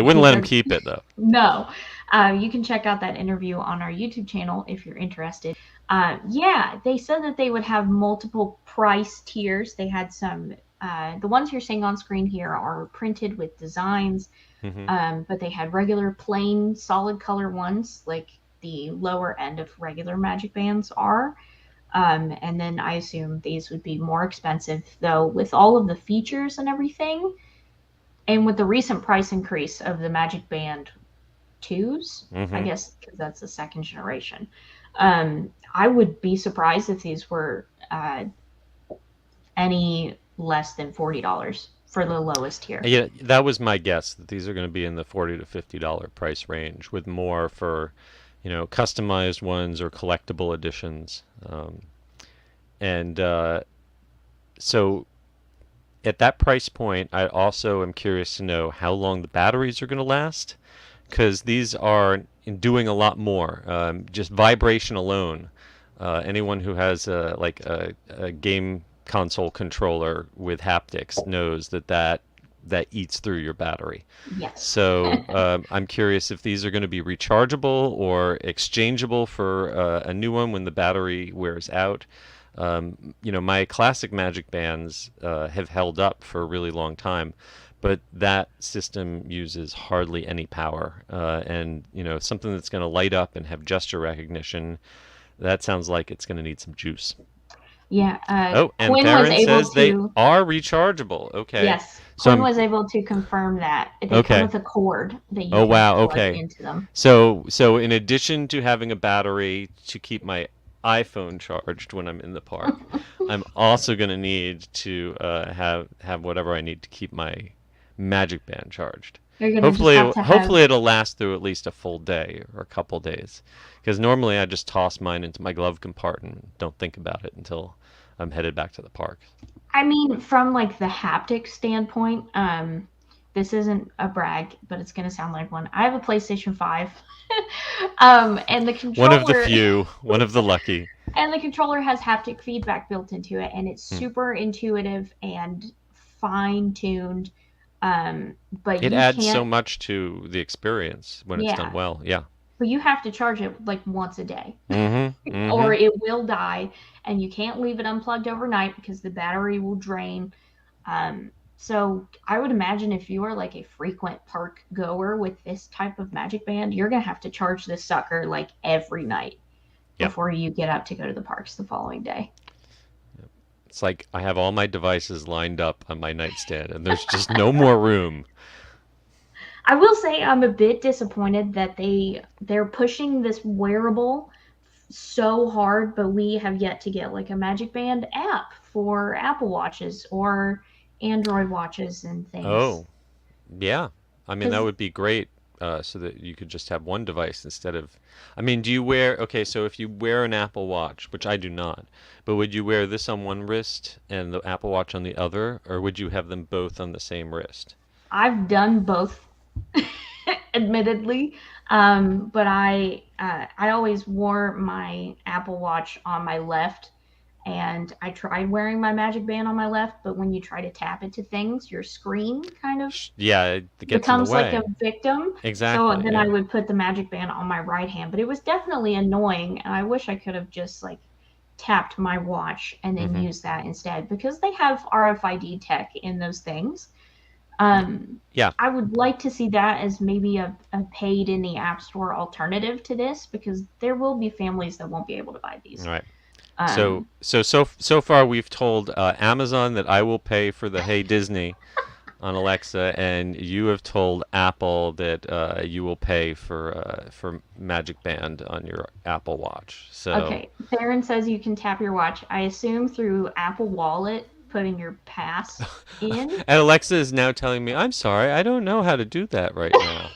wouldn't let him because- keep it though. No. You can check out that interview on our YouTube channel if you're interested. Yeah, they said that they would have multiple price tiers. They had some, the ones you're seeing on screen here are printed with designs, but they had regular plain solid color ones like the lower end of regular Magic Bands are. And then I assume these would be more expensive, though, with all of the features and everything. And with the recent price increase of the Magic Band 2s, I guess, because that's the second generation, I would be surprised if these were any less than $40 for the lowest tier. Yeah, that was my guess that these are going to be in the $40 to $50 price range, with more for, customized ones or collectible editions. And so at that price point, I also am curious to know how long the batteries are going to last, because these are doing a lot more. Just vibration alone. Anyone who has a game console controller with haptics knows that eats through your battery. Yes. So I'm curious if these are going to be rechargeable or exchangeable for a new one when the battery wears out. My classic Magic Bands have held up for a really long time, but that system uses hardly any power. And something that's going to light up and have gesture recognition, that sounds like it's going to need some juice. Yeah. And Quinn was Theron able says they to. are rechargeable. Okay. Yes. So Quinn I'm- was able to confirm that. They Okay. come with a cord that you Oh, can wow, plug okay. into them. So in addition to having a battery to keep my iPhone charged when I'm in the park, I'm also going to need to have whatever I need to keep my Magic Band charged. You're gonna just have to have. Hopefully it'll last through at least a full day or a couple days, because normally I just toss mine into my glove compartment and don't think about it until I'm headed back to the park. I mean, from like the haptic standpoint, this isn't a brag, but it's gonna sound like one. I have a PlayStation 5, and the controller. One of the few, one of the lucky. And the controller has haptic feedback built into it, and it's super intuitive and fine-tuned. But It you adds can't, so much to the experience when it's Yeah. done well. Yeah. but you have to charge it like once a day, Mm-hmm. or it will die, and you can't leave it unplugged overnight because the battery will drain. So I would imagine if you are like a frequent park goer with this type of Magic Band, you're gonna have to charge this sucker like every night Yep. before you get up to go to the parks the following day. It's like I have all my devices lined up on my nightstand, and there's just no more room. I will say I'm a bit disappointed that they're pushing this wearable so hard, but we have yet to get like a Magic Band app for Apple Watches or Android watches and things. Oh, yeah. I mean, that 'Cause- would be great so that you could just have one device instead of. I mean, do you wear? Okay, so if you wear an Apple Watch, which I do not, but would you wear this on one wrist and the Apple Watch on the other, or would you have them both on the same wrist? I've done both, admittedly, but I always wore my Apple Watch on my left, and I tried wearing my Magic Band on my left, but when you try to tap into things, your screen kind of Yeah, it gets in the becomes like a way. victim. So Exactly. then I Yeah. would put the Magic Band on my right hand, but it was definitely annoying, and I wish I could have just like tapped my watch and then Hmm. used that instead because they have RFID tech in those things. Yeah. I would like to see that as maybe a paid in the App Store alternative to this because there will be families that won't be able to buy All these. right. So Um, so far we've told Amazon that I will pay for the Hey Disney on Alexa, and you have told Apple that you will pay for Magic Band on your Apple Watch. So okay, Theron says you can tap your watch. I assume through Apple Wallet, putting your pass in. and Alexa is now telling me, I'm sorry, I don't know how to do that right now.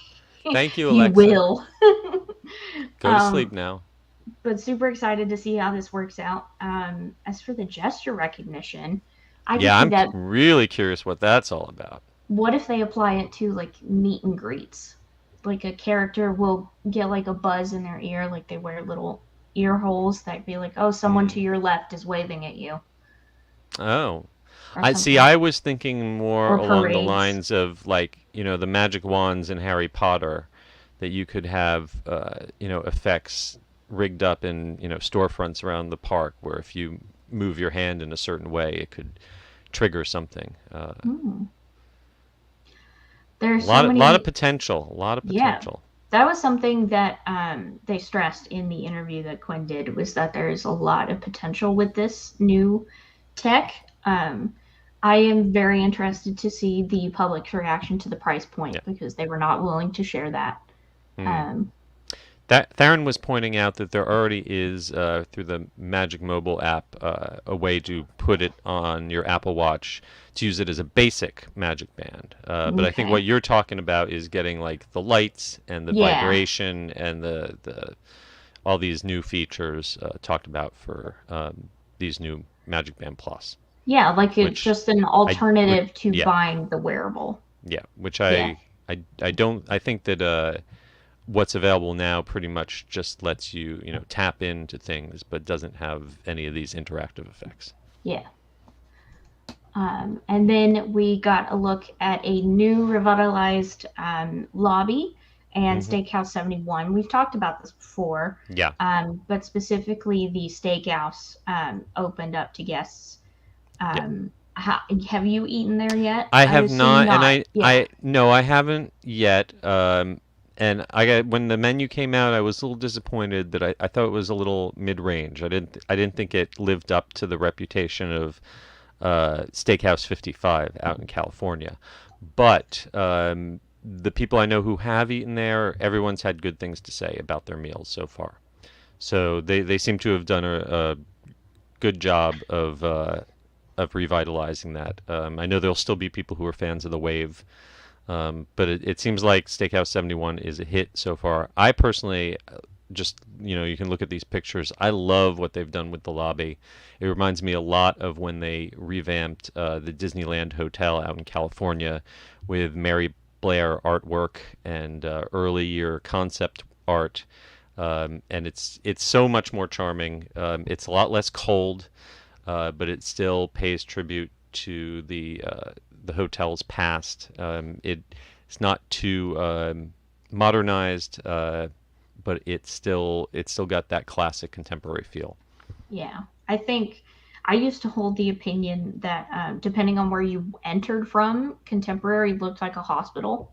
Thank you, You Alexa. will. Go to sleep um, now. but super excited to see how this works out. As for the gesture recognition, I could Yeah, see I'm that. really curious what that's all about. What if they apply it to like meet and greets? Like a character will get like a buzz in their ear, like they wear little ear holes that be like, oh, someone Hmm. to your left is waving at you Oh, or I see. something. I was thinking more Or along the parades. lines of like, the magic wands in Harry Potter that you could have, effects rigged up in, storefronts around the park where if you move your hand in a certain way, it could trigger something. Hmm. There's A so lot of many. potential, a lot of Yeah, potential. that was something that they stressed in the interview that Quinn did was that there's a lot of potential with this new tech. I am very interested to see the public's reaction to the price point Yeah. because they were not willing to share that. Hmm. Um, That Theron was pointing out that there already is, through the Magic Mobile app, a way to put it on your Apple Watch to use it as a basic Magic Band. But I think okay. what you're talking about is getting like the lights and the Yeah. vibration and the all these new features talked about for these new Magic Band Plus, Yeah, like it's which just an I would, alternative to yeah, buying the wearable. yeah, which Yeah. I don't I think that what's available now pretty much just lets you, tap into things, but doesn't have any of these interactive effects. Yeah. And then we got a look at a new revitalized lobby and Hmm. Steakhouse 71. We've talked about this before, Yeah. but specifically the Steakhouse opened up to guests. Yeah. Have you eaten there yet? I I have assume not, and not. Yeah. I no, I haven't yet. And I got when the menu came out, I was a little disappointed that I thought it was a little mid-range. I didn't think it lived up to the reputation of Steakhouse 55 out in California. But the people I know who have eaten there, everyone's had good things to say about their meals so far. So they seem to have done a good job of revitalizing that. I know there'll still be people who are fans of the Wave, but it seems like Steakhouse 71 is a hit so far. I personally, just, you can look at these pictures. I love what they've done with the lobby. It reminds me a lot of when they revamped the Disneyland Hotel out in California with Mary Blair artwork and early year concept art. And it's so much more charming. It's a lot less cold, but it still pays tribute to the hotel's past. It's not too modernized, but it's still got that classic contemporary feel. Yeah. I think I used to hold the opinion that depending on where you entered from, contemporary looked like a hospital.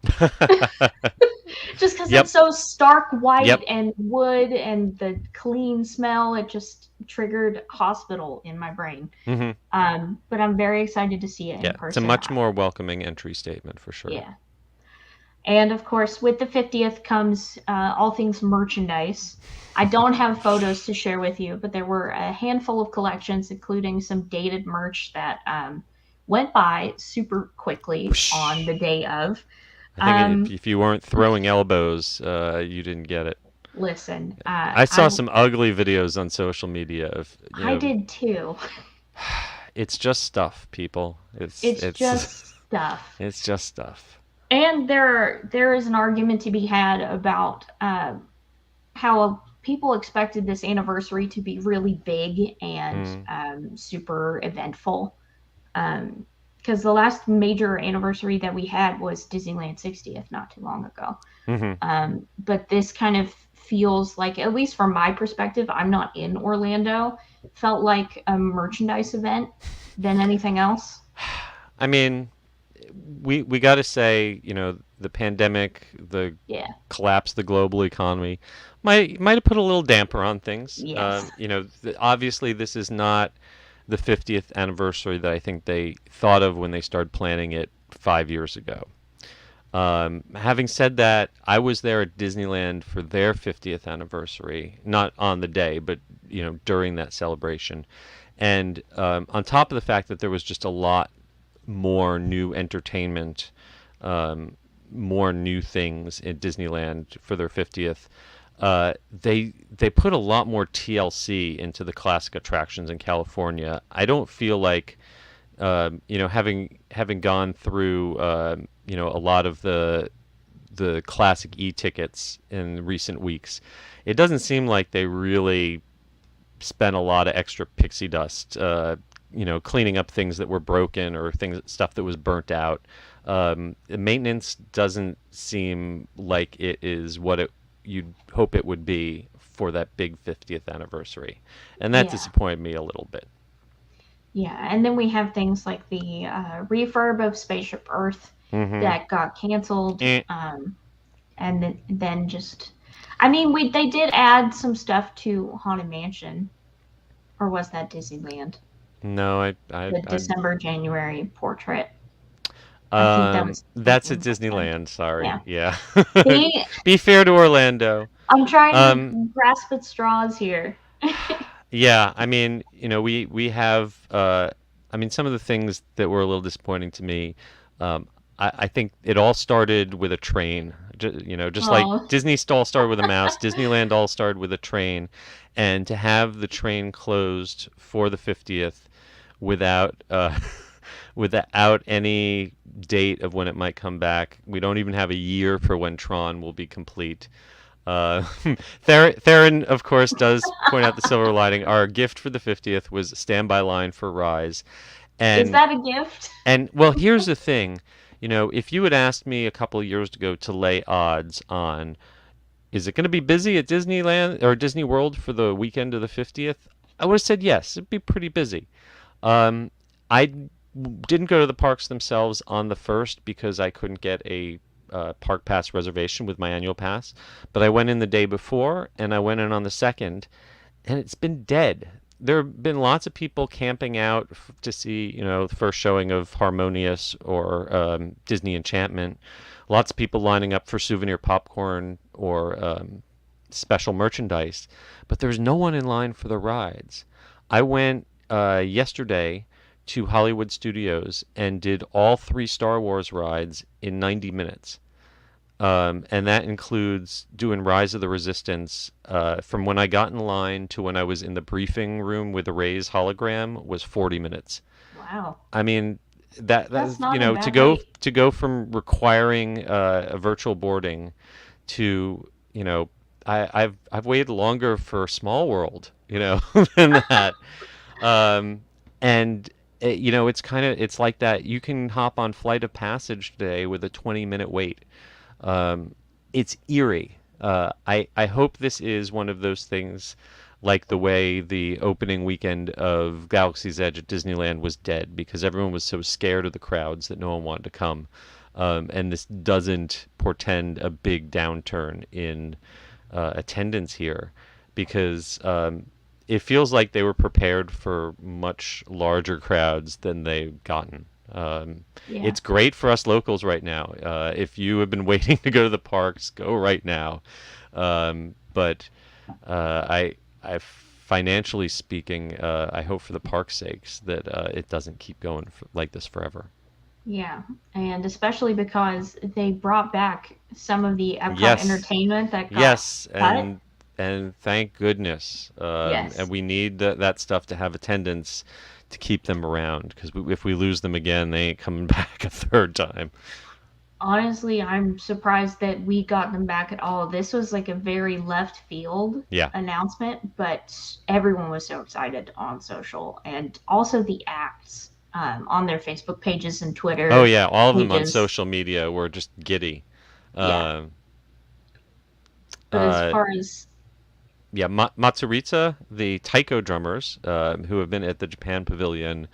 Just because Yep, it's so stark white yep. and wood and the clean smell, it just triggered hospital in my brain. Hmm. But I'm very excited to see it Yeah, in it's a person. much more welcoming entry statement for sure. Yeah. And of course, with the 50th comes all things merchandise. I don't have photos to share with you, but there were a handful of collections, including some dated merch that went by super quickly on Whoosh. the day of. I think if you weren't throwing elbows, you didn't get it. Listen, I saw some ugly videos on social media of, I did too. it's just stuff, people. It's just stuff. It's just stuff. And there is an argument to be had about how people expected this anniversary to be really big and super eventful. Because the last major anniversary that we had was Disneyland 60th not too long ago. But this kind of feels like, at least from my perspective, I'm not in Orlando, felt like a merchandise event than anything else. I mean, we got to say, the pandemic, the collapse of the global economy might have put a little damper on things. Yes. Obviously this is not the 50th anniversary that I think they thought of when they started planning it 5 years ago. Having said that, I was there at Disneyland for their 50th anniversary, not on the day, but during that celebration. And on top of the fact that there was just a lot more new entertainment, more new things in Disneyland for their 50th. They put a lot more TLC into the classic attractions in California. I don't feel like, having gone through, a lot of the classic e-tickets in recent weeks, it doesn't seem like they really spent a lot of extra pixie dust, cleaning up things that were broken or stuff that was burnt out. Maintenance doesn't seem like it is what you'd hope it would be for that big 50th anniversary. And that disappointed me a little bit. Yeah, and then we have things like the refurb of Spaceship Earth that got canceled. And then just... I mean, they did add some stuff to Haunted Mansion. Or was that Disneyland? No, the December, January portrait. I think that's at Disneyland. Sorry. Yeah. See? Be fair to Orlando. I'm trying to grasp at straws here. Yeah, I mean, we have. I mean, some of the things that were a little disappointing to me. I think it all started with a train. Just like Disney all started with a mouse, Disneyland all started with a train, and to have the train closed for the 50th without any date of when it might come back. We don't even have a year for when Tron will be complete. Theron, of course, does point out the silver lining. Our gift for the 50th was standby line for Rise. And, is that a gift? And, well, here's the thing. If you had asked me a couple of years ago to lay odds on, is it going to be busy at Disneyland or Disney World for the weekend of the 50th? I would have said yes, it'd be pretty busy. I didn't go to the parks themselves on the 1st because I couldn't get a park pass reservation with my annual pass. But I went in the day before and I went in on the 2nd, and it's been dead. There have been lots of people camping out to see, the first showing of Harmonious or Disney Enchantment. Lots of people lining up for souvenir popcorn or special merchandise. But there's no one in line for the rides. I went yesterday to Hollywood Studios and did all 3 Star Wars rides in 90 minutes. And that includes doing Rise of the Resistance. From when I got in line to when I was in the briefing room with the Rey's hologram was 40 minutes. Wow. I mean, that's not to go from requiring a virtual boarding to, I've waited longer for Small World, than that. And it's like that. You can hop on Flight of Passage today with a 20-minute wait. It's eerie. I hope this is one of those things like the way the opening weekend of Galaxy's Edge at Disneyland was dead because everyone was so scared of the crowds that no one wanted to come. And this doesn't portend a big downturn in attendance here because it feels like they were prepared for much larger crowds than they've gotten. It's great for us locals right now. If you have been waiting to go to the parks, go right now. But financially speaking, I hope for the park's sakes that it doesn't keep going like this forever. Yeah, and especially because they brought back some of the Epcot Yes, entertainment that got yes, cut. and thank goodness. And Yes. we need that stuff to have attendance to keep them around because if we lose them again, they ain't coming back a third time. Honestly, I'm surprised that we got them back at all. This was like a very left field Yeah. announcement, but everyone was so excited on social, and also the acts on their Facebook pages and Oh Twitter yeah, all of them on pages. social media were just giddy. Yeah, Um but as uh, far as yeah, Matsuritsa, the taiko drummers, who have been at the Japan Pavilion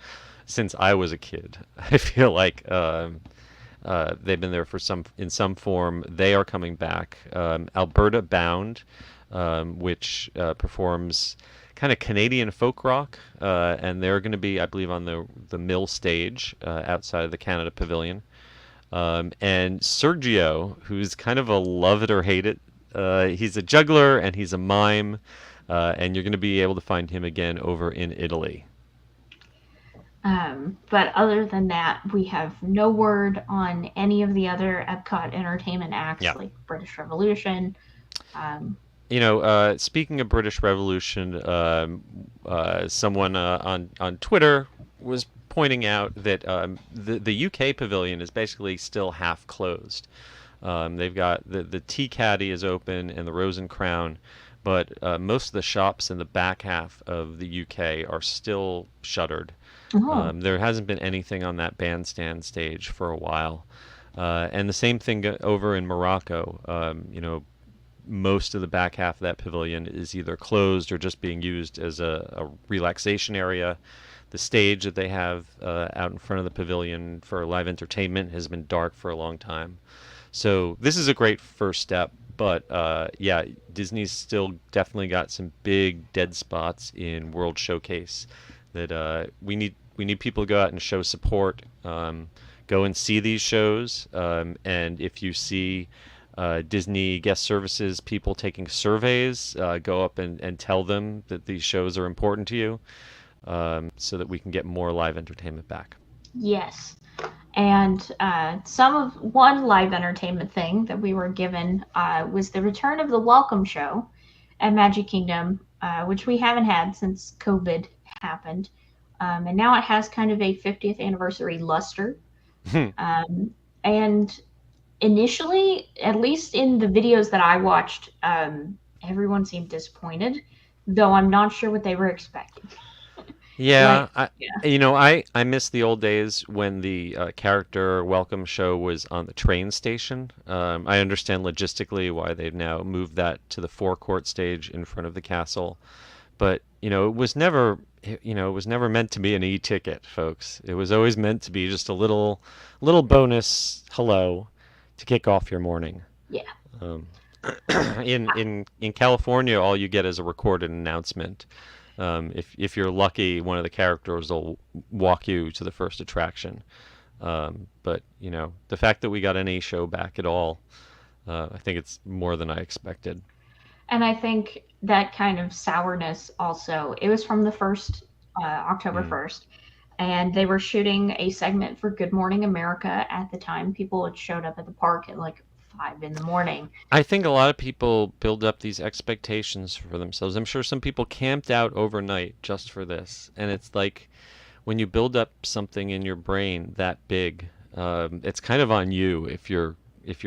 since I was a kid. I feel like they've been there for in some form. They are coming back. Alberta Bound, which performs kind of Canadian folk rock, and they're going to be, I believe, on the Mill stage outside of the Canada Pavilion. And Sergio, who's kind of a love it or hate it. He's a juggler and he's a mime, and you're going to be able to find him again over in Italy. but other than that, we have no word on any of the other Epcot entertainment acts Yeah. like British Revolution. Um, Speaking of British Revolution, someone on Twitter was pointing out that the UK pavilion is basically still half closed. They've got the Tea Caddy is open and the Rose and Crown, but most of the shops in the back half of the UK are still shuttered. oh, There hasn't been anything on that bandstand stage for a while. And the same thing over in Morocco. Most of the back half of that pavilion is either closed or just being used as a relaxation area. The stage that they have out in front of the pavilion for live entertainment has been dark for a long time. So this is a great first step, but yeah, Disney's still definitely got some big dead spots in World Showcase that we need people to go out and show support. Go and see these shows, and if you see Disney guest services people taking surveys, go up and tell them that these shows are important to you, so that we can get more live entertainment back. yes. And some of one live entertainment thing that we were given was the return of the Welcome Show at Magic Kingdom, which we haven't had since COVID happened. And now it has kind of a 50th anniversary luster. Um, and initially, at least in the videos that I watched, everyone seemed disappointed, though I'm not sure what they were expecting. Yeah, Like, yeah. I miss the old days when the character welcome show was on the train station. I understand logistically why they've now moved that to the forecourt stage in front of the castle, but it was never meant to be an e-ticket, folks. It was always meant to be just a little bonus hello to kick off your morning. Yeah. Um, in California, all you get is a recorded announcement. If you're lucky, one of the characters will walk you to the first attraction. But the fact that we got any show back at all, I think it's more than I expected. And I think that kind of sourness also, it was from the October Mm. 1st, and they were shooting a segment for Good Morning America at the time. People had showed up at the park at like 5 in the morning. I think a lot of people build up these expectations for themselves. I'm sure some people camped out overnight just for this, and it's like when you build up something in your brain that big, it's kind of on you if you're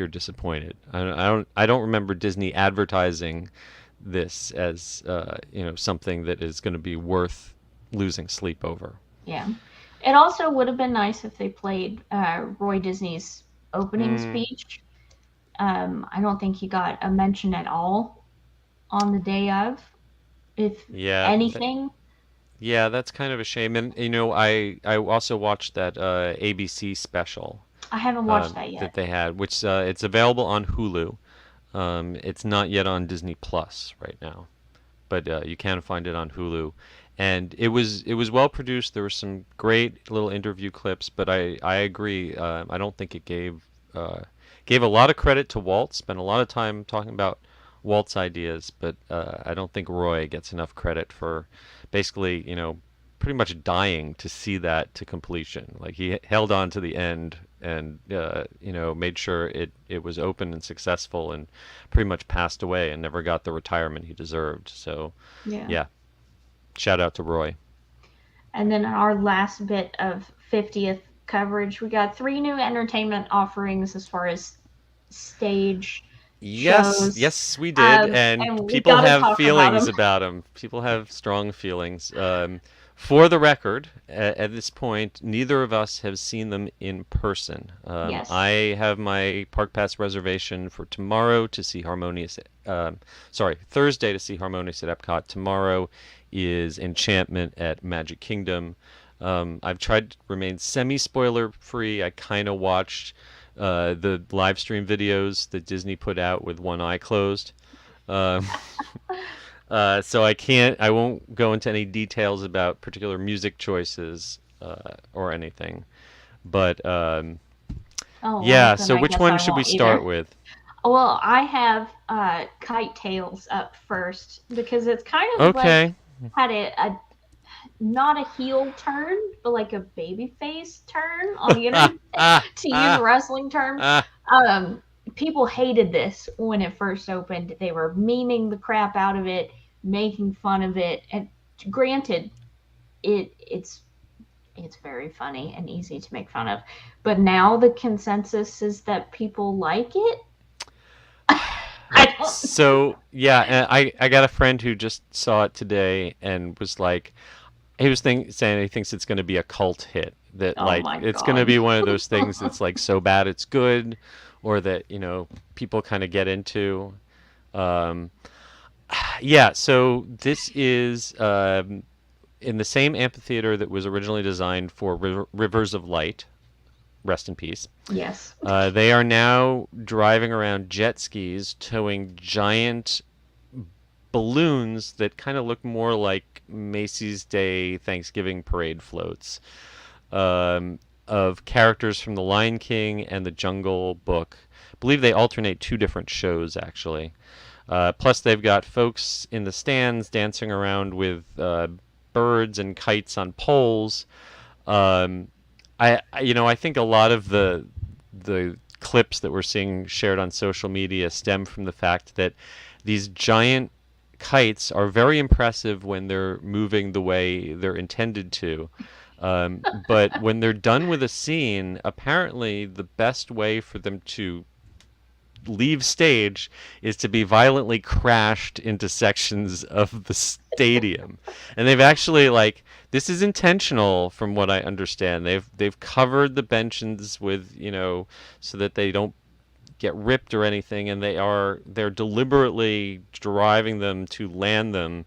disappointed. I don't remember Disney advertising this as something that is going to be worth losing sleep over. Yeah. It also would have been nice if they played Roy Disney's opening Mm, speech. I don't think he got a mention at all on the day of, if yeah, anything. yeah, that's kind of a shame. And I also watched that ABC special I haven't watched that that yet. they had, which it's available on Hulu. It's not yet on Disney Plus right now, but you can find it on Hulu. And it was well produced. There were some great little interview clips, but I agree. I don't think it gave a lot of credit to Walt. Spent a lot of time talking about Walt's ideas, but I don't think Roy gets enough credit for basically pretty much dying to see that to completion. Like he held on to the end and made sure it was open and successful, and pretty much passed away and never got the retirement he deserved. So Yeah. yeah, shout out to Roy. And then our last bit of 50th coverage, we got 3 new entertainment offerings as far as stage Yes, shows. yes, we did, and And we people got to have talk about feelings them. about them. People have strong feelings. For the record, at this point, neither of us have seen them in person. Yes. I have my Park Pass reservation for tomorrow to see Harmonious. Thursday to see Harmonious at Epcot. Tomorrow is Enchantment at Magic Kingdom. I've tried to remain semi-spoiler free. I kind of watched the live stream videos that Disney put out with one eye closed. Um, so I won't go into any details about particular music choice or anything. But Oh, well, yeah, then so I which guess one I should we won't start either. with? Well, I have Kite Tails up first because it's kind of like Okay. had a not a heel turn, but like a baby face turn on the internet, to use wrestling terms. Um, People hated this when it first opened. They were memeing the crap out of it, making fun of it. And granted, it's very funny and easy to make fun of. But now the consensus is that people like it. I don't. So yeah, and I got a friend who just saw it today and was like, he was saying he thinks it's going to be a cult hit. That Oh like my it's going to god. be one of those things that's like so bad it's good, or that people kind of get into. Um, yeah, so this is in the same amphitheater that was originally designed for Rivers of Light. Rest in peace. Yes. They are now driving around jet skis, towing giant balloons that kind of look more like Macy's Day Thanksgiving parade floats, of characters from The Lion King and The Jungle Book. I believe they alternate two different shows, actually. Plus, they've got folks in the stands dancing around with birds and kites on poles. Um, I think a lot of the clips that we're seeing shared on social media stem from the fact that these giant kites are very impressive when they're moving the way they're intended to. But when they're done with a scene, apparently the best way for them to leave stage is to be violently crashed into sections of the stadium. And they've actually like this is intentional from what I understand. They've covered the benches with, so that they don't get ripped or anything, and they're deliberately driving them to land them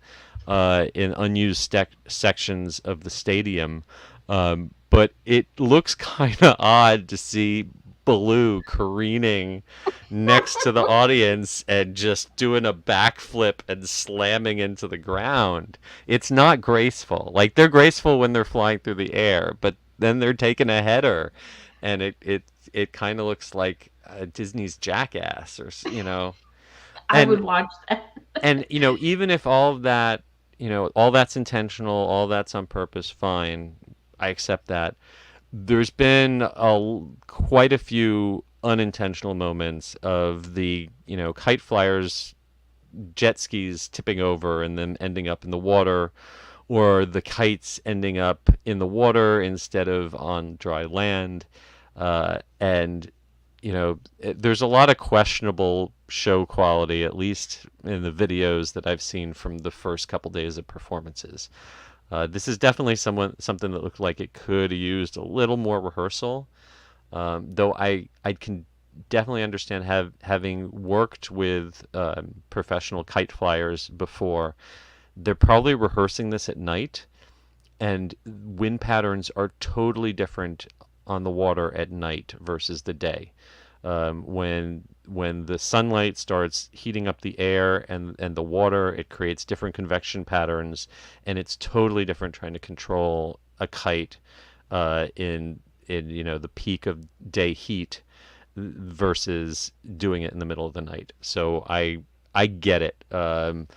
in unused sections of the stadium. But it looks kind of odd to see Baloo careening next to the audience and just doing a backflip and slamming into the ground. It's not graceful. Like they're graceful when they're flying through the air, but then they're taking a header, and it kind of looks like Disney's Jackass, I would and watch that. even if all of that, all that's intentional, all that's on purpose, fine, I accept that. There's been quite a few unintentional moments of the kite flyers jet skis tipping over and then ending up in the water, or the kites ending up in the water instead of on dry land. And there's a lot of questionable show quality, at least in the videos that I've seen from the first couple days of performances. This is definitely something that looked like it could have used a little more rehearsal. Though I can definitely understand having worked with professional kite flyers before. They're probably rehearsing this at night, and wind patterns are totally different on the water at night versus the day. When the sunlight starts heating up the air and the water, it creates different convection patterns, and it's totally different trying to control a kite in the peak of day heat versus doing it in the middle of the night. So I get it, and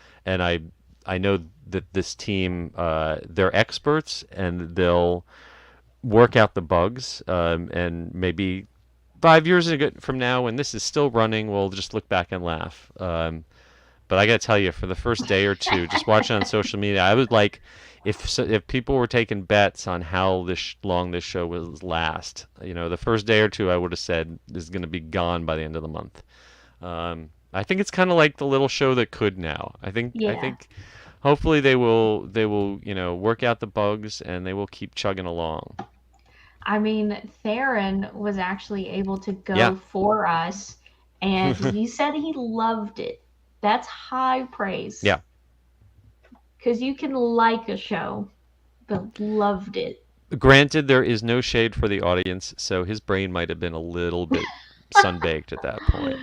I know that this team, they're experts, and they'll work out the bugs, and maybe 5 years from now, when this is still running, we'll just look back and laugh. But I got to tell you, for the first day or two, just watching on social media, I was like, if people were taking bets on how long this show will last, the first day or two, I would have said this is going to be gone by the end of the month. I think it's kind of like the little show that could now. I Yeah. think hopefully they will work out the bugs, and they will keep chugging along. I mean, Theron was actually able to Yeah. go for us, and he said he loved it. That's high praise. Yeah. Because you can like a show, but loved it. Granted, there is no shade for the audience, so his brain might have been a little bit sunbaked at that point.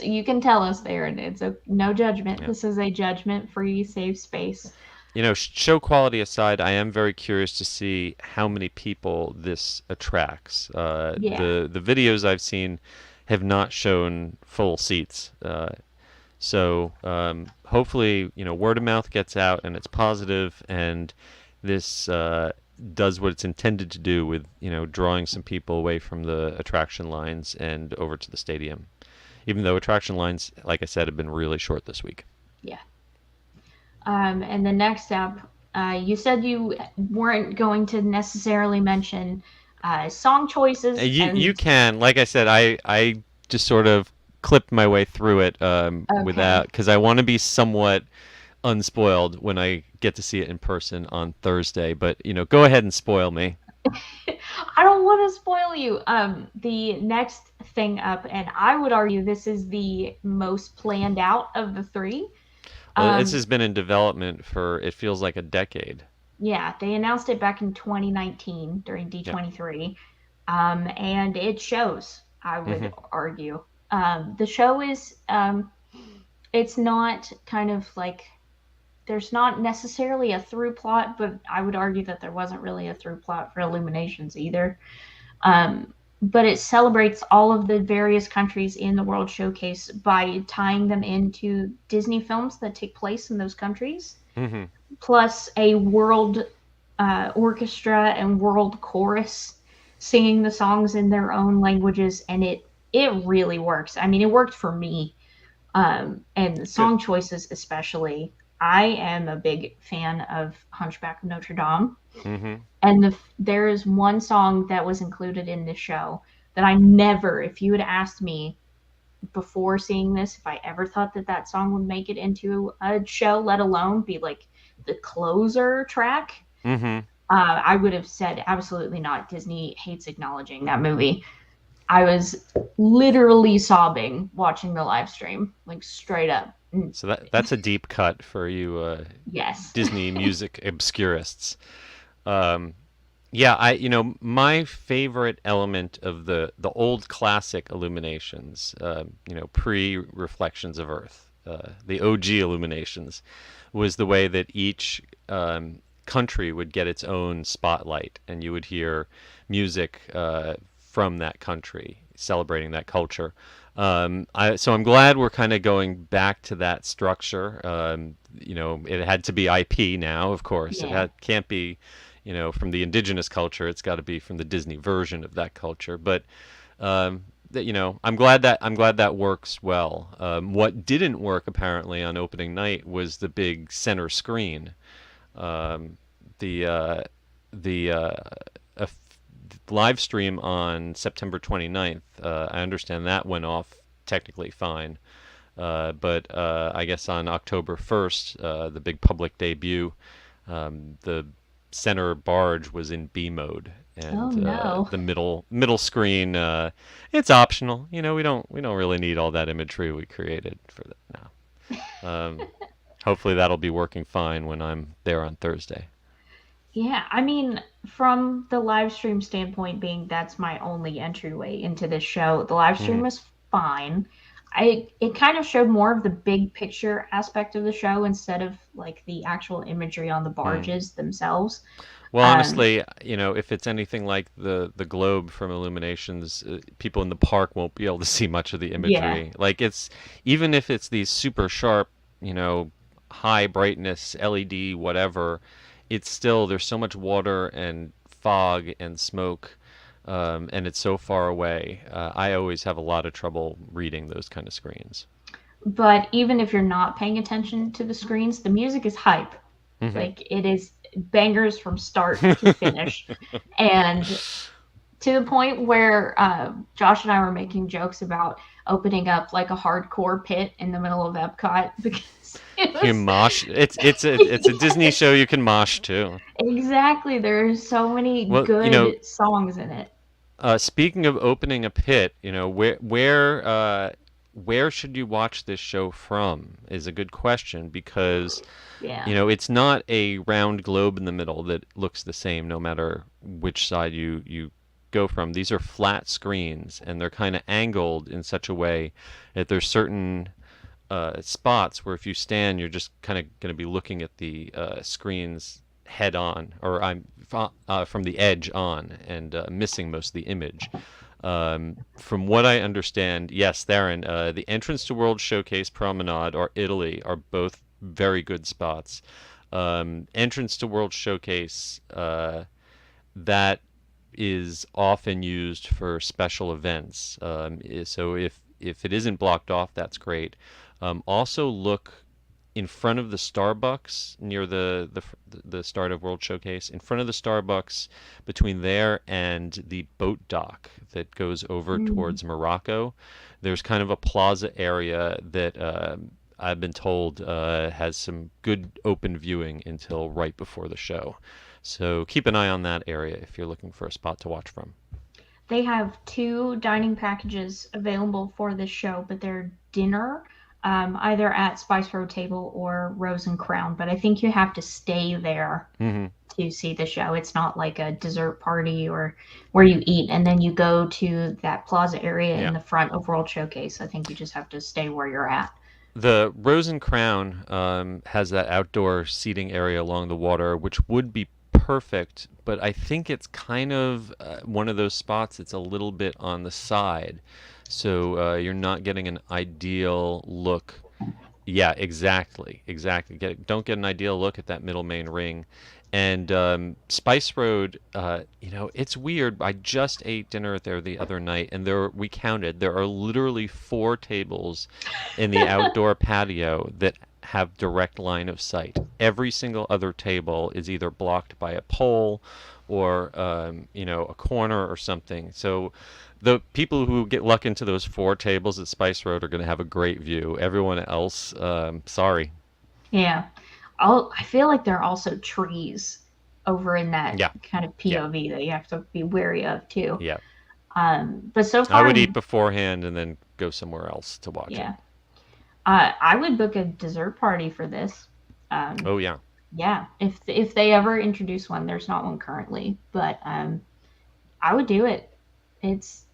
You can tell us, Theron. It's no judgment. Yeah. This is a judgment-free, safe space. Show quality aside, I am very curious to see how many people this attracts. Yeah. The videos I've seen have not shown full seats. So hopefully, word of mouth gets out and it's positive, and this does what it's intended to do with, drawing some people away from the attraction lines and over to the stadium. Even though attraction lines, like I said, have been really short this week. Yeah. And the next up, you said you weren't going to necessarily mention song choices. You can, like I said, I just sort of clipped my way through it without, because I want to be somewhat unspoiled when I get to see it in person on Thursday. But go ahead and spoil me. I don't want to spoil you. The next thing up, and I would argue this is the most planned out of the three. This has been in development for, it feels like, a decade. Yeah, they announced it back in 2019 during D23, and it shows, I would argue. The show is, it's not kind of like, there's not necessarily a through plot, but I would argue that there wasn't really a through plot for Illuminations either. But it celebrates all of the various countries in the World Showcase by tying them into Disney films that take place in those countries, plus a world orchestra and world chorus singing the songs in their own languages, and it really works. I mean, it worked for me, and the song choices especially. I am a big fan of Hunchback of Notre Dame. And there is one song that was included in this show that I never, if you had asked me before seeing this, if I ever thought that song would make it into a show, let alone be like the closer track, I would have said absolutely not. Disney hates acknowledging that movie. I was literally sobbing watching the live stream, like straight up. So that's a deep cut for you yes. Disney music obscurists. My favorite element of the old classic Illuminations, pre-Reflections of Earth, the OG Illuminations, was the way that each country would get its own spotlight, and you would hear music from that country celebrating that culture. So I'm glad we're kind of going back to that structure. It had to be IP now, of course. Yeah. It can't be, from the indigenous culture. It's got to be from the Disney version of that culture. But I'm glad that works well. What didn't work apparently on opening night was the big center screen. The live stream on September 29th, I understand that went off technically fine. But I guess on October 1st, the big public debut, the center barge was in B mode, and the middle screen, it's optional. We don't really need all that imagery we created for that now. Hopefully that'll be working fine when I'm there on Thursday. Yeah, I mean, from the live stream standpoint, being that's my only entryway into this show, the live stream was fine. It kind of showed more of the big picture aspect of the show instead of like the actual imagery on the barges themselves. Well, honestly, if it's anything like the globe from Illuminations, people in the park won't be able to see much of the imagery. Yeah. Like even if it's these super sharp, high brightness LED, whatever, it's still there's so much water and fog and smoke, and it's so far away. I always have a lot of trouble reading those kind of screens. But even if you're not paying attention to the screens, the music is hype. Hmm. Like, it is bangers from start to finish. And to the point where Josh and I were making jokes about opening up like a hardcore pit in the middle of Epcot because it You was mosh. It's a Disney show you can mosh to. exactly, there are so many Well, good songs in it. speaking of opening a pit, where should you watch this show from is a good question because Yeah. it's not a round globe in the middle that looks the same no matter which side you go from. These are flat screens and they're kind of angled in such a way that there's certain spots where if you stand, you're just kind of going to be looking at the screens head on, or from the edge on, and missing most of the image. From what I understand, yes, Theron, the entrance to World Showcase Promenade or Italy are both very good spots. Entrance to World Showcase, that is often used for special events. So if it isn't blocked off, that's great. Also look in front of the Starbucks near the start of World Showcase. In front of the Starbucks, between there and the boat dock that goes over Mm. towards Morocco, there's kind of a plaza area that I've been told has some good open viewing until right before the show. So keep an eye on that area if you're looking for a spot to watch from. They have two dining packages available for this show, but they're dinner, either at Spice Road Table or Rose and Crown. But I think you have to stay there Hmm. to see the show. It's not like a dessert party or where you eat and then you go to that plaza area in Yeah. the front of World Showcase. I think you just have to stay where you're at. The Rose and Crown has that outdoor seating area along the water, which would be perfect, but I think it's kind of one of those spots that's a little bit on the side. So you're not getting an ideal look. Yeah, exactly, exactly. Don't get an ideal look at that middle main ring. And Spice Road, it's weird. I just ate dinner there the other night, and we counted. There are literally 4 tables in the outdoor patio that have direct line of sight. Every single other table is either blocked by a pole or a corner or something. So the people who get luck into those 4 tables at Spice Road are going to have a great view. Everyone else, sorry. Yeah. I feel like there are also trees over in that Yeah, kind of yeah, POV that you have to be wary of too. yeah. But so I far, would eat beforehand and then go somewhere else to watch it. yeah, I would book a dessert party for this. Um, Oh yeah. yeah, if they ever introduce one, there's not one currently, but I would do it.